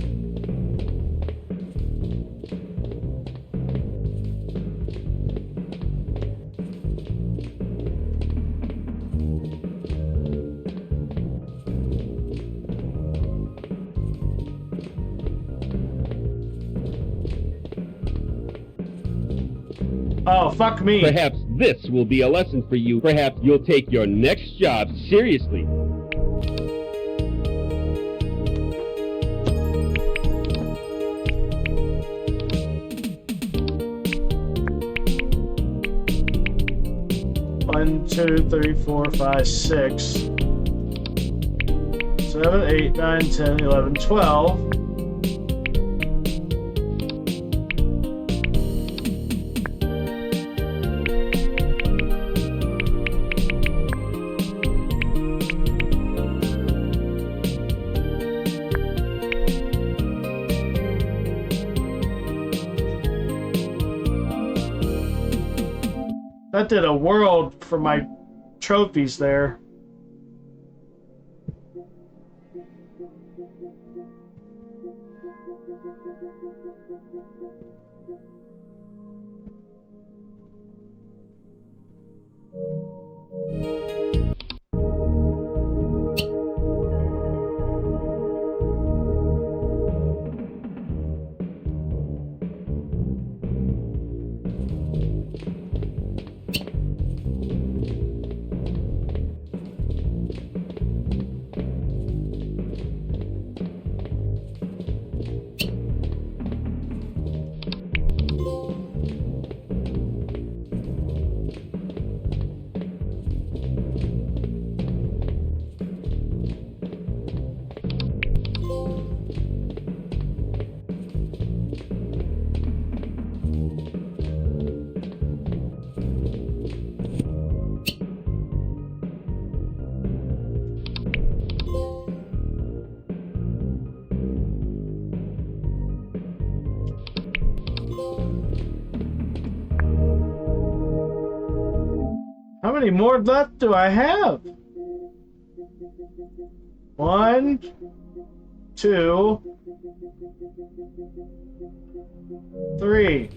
Speaker 1: Oh, fuck me.
Speaker 2: Perhaps this will be a lesson for you. Perhaps you'll take your next job seriously.
Speaker 1: One, 2, 3, 4, 5, 6, 7, 8, 9, 10, 11, 12. That did a world for my trophies there. How many more left do I have? 1, 2, 3.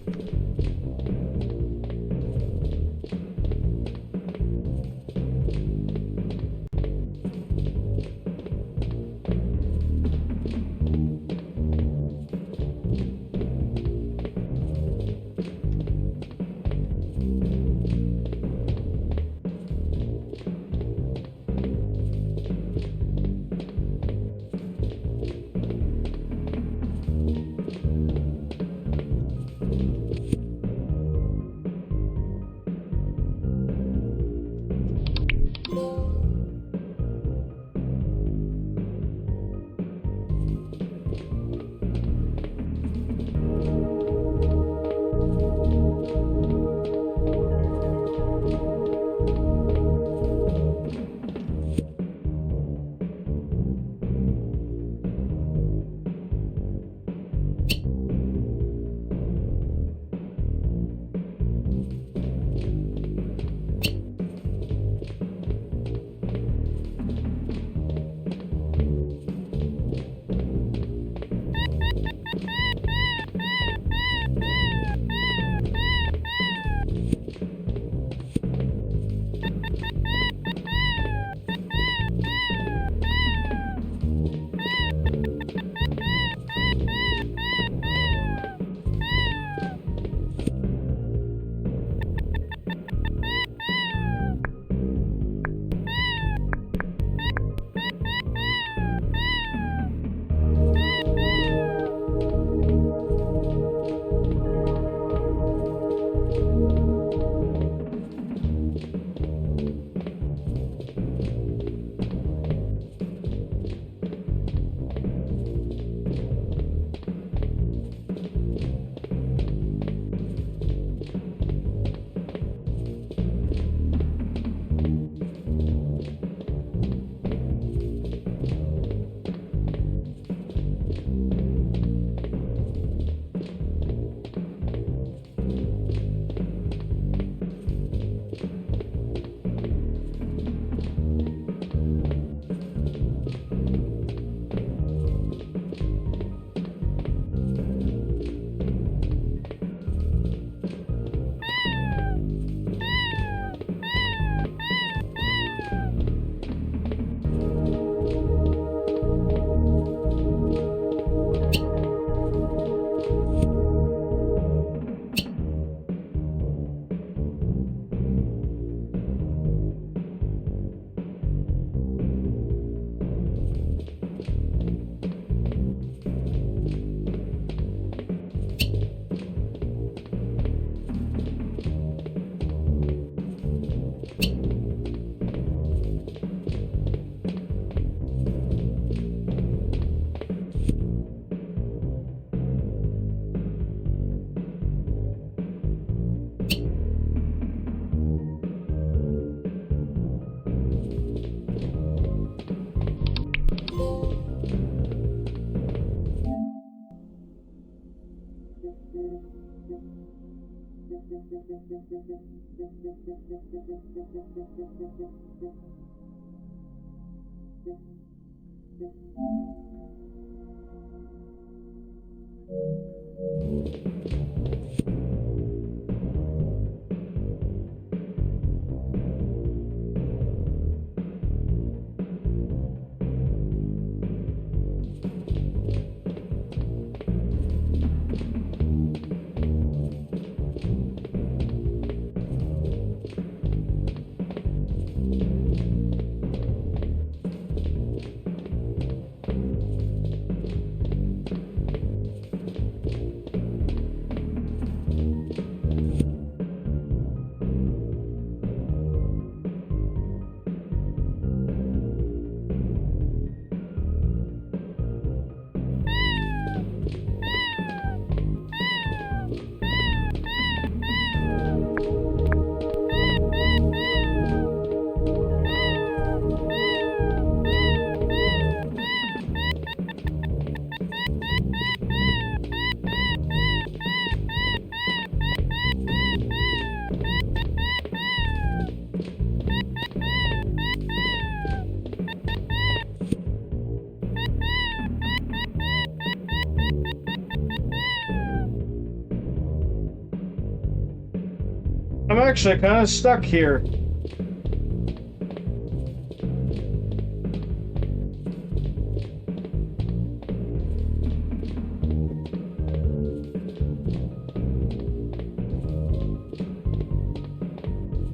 Speaker 1: actually kind of stuck here.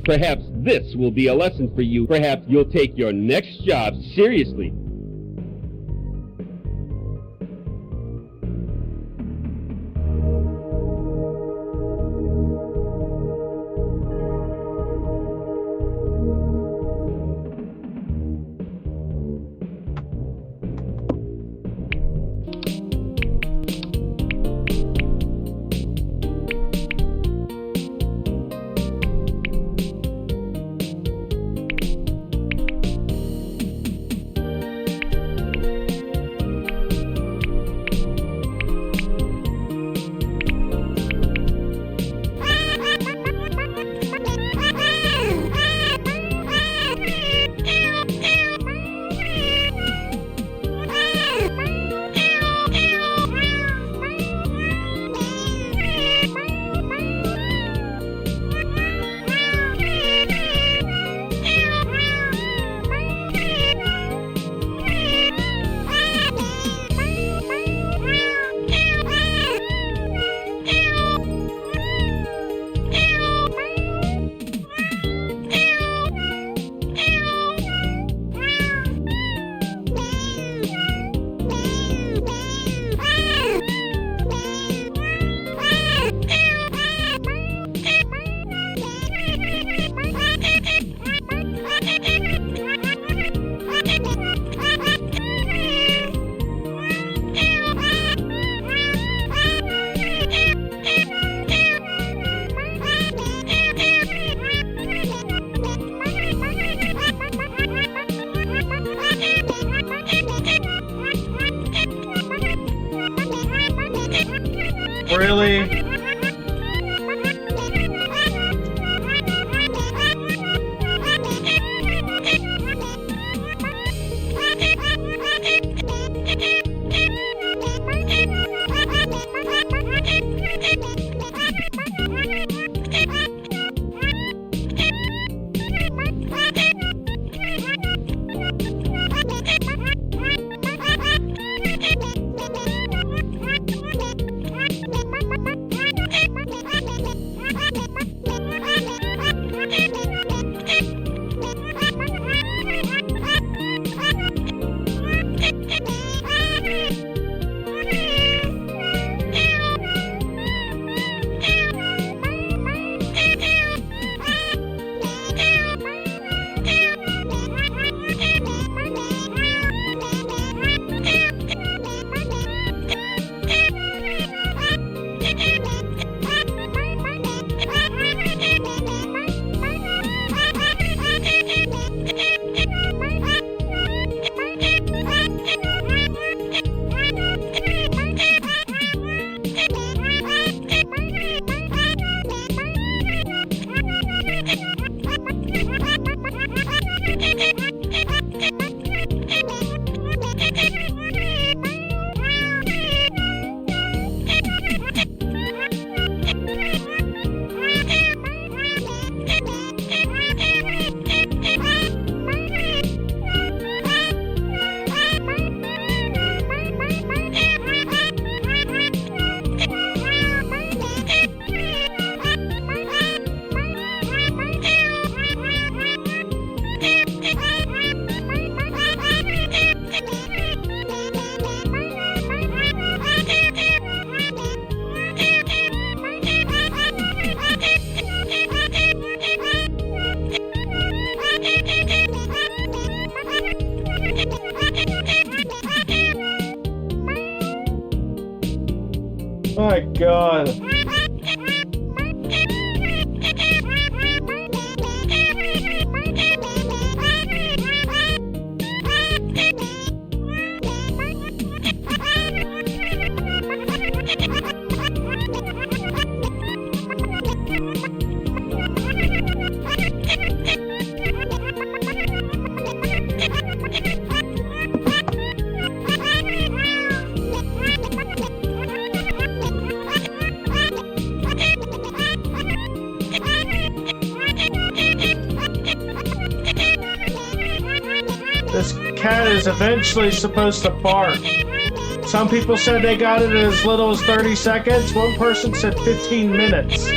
Speaker 2: Perhaps this will be a lesson for you. Perhaps you'll take your next job seriously.
Speaker 1: Really? My God. cat is eventually supposed to bark. Some people said they got it in as little as 30 seconds. One person said 15 minutes.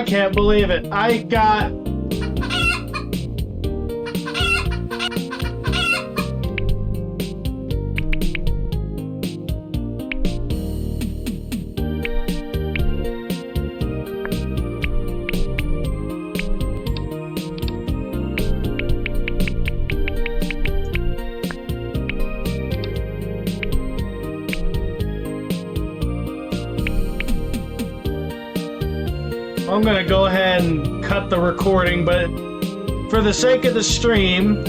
Speaker 1: I can't believe it. I got... I'm gonna go ahead and cut the recording, but for the sake of the stream,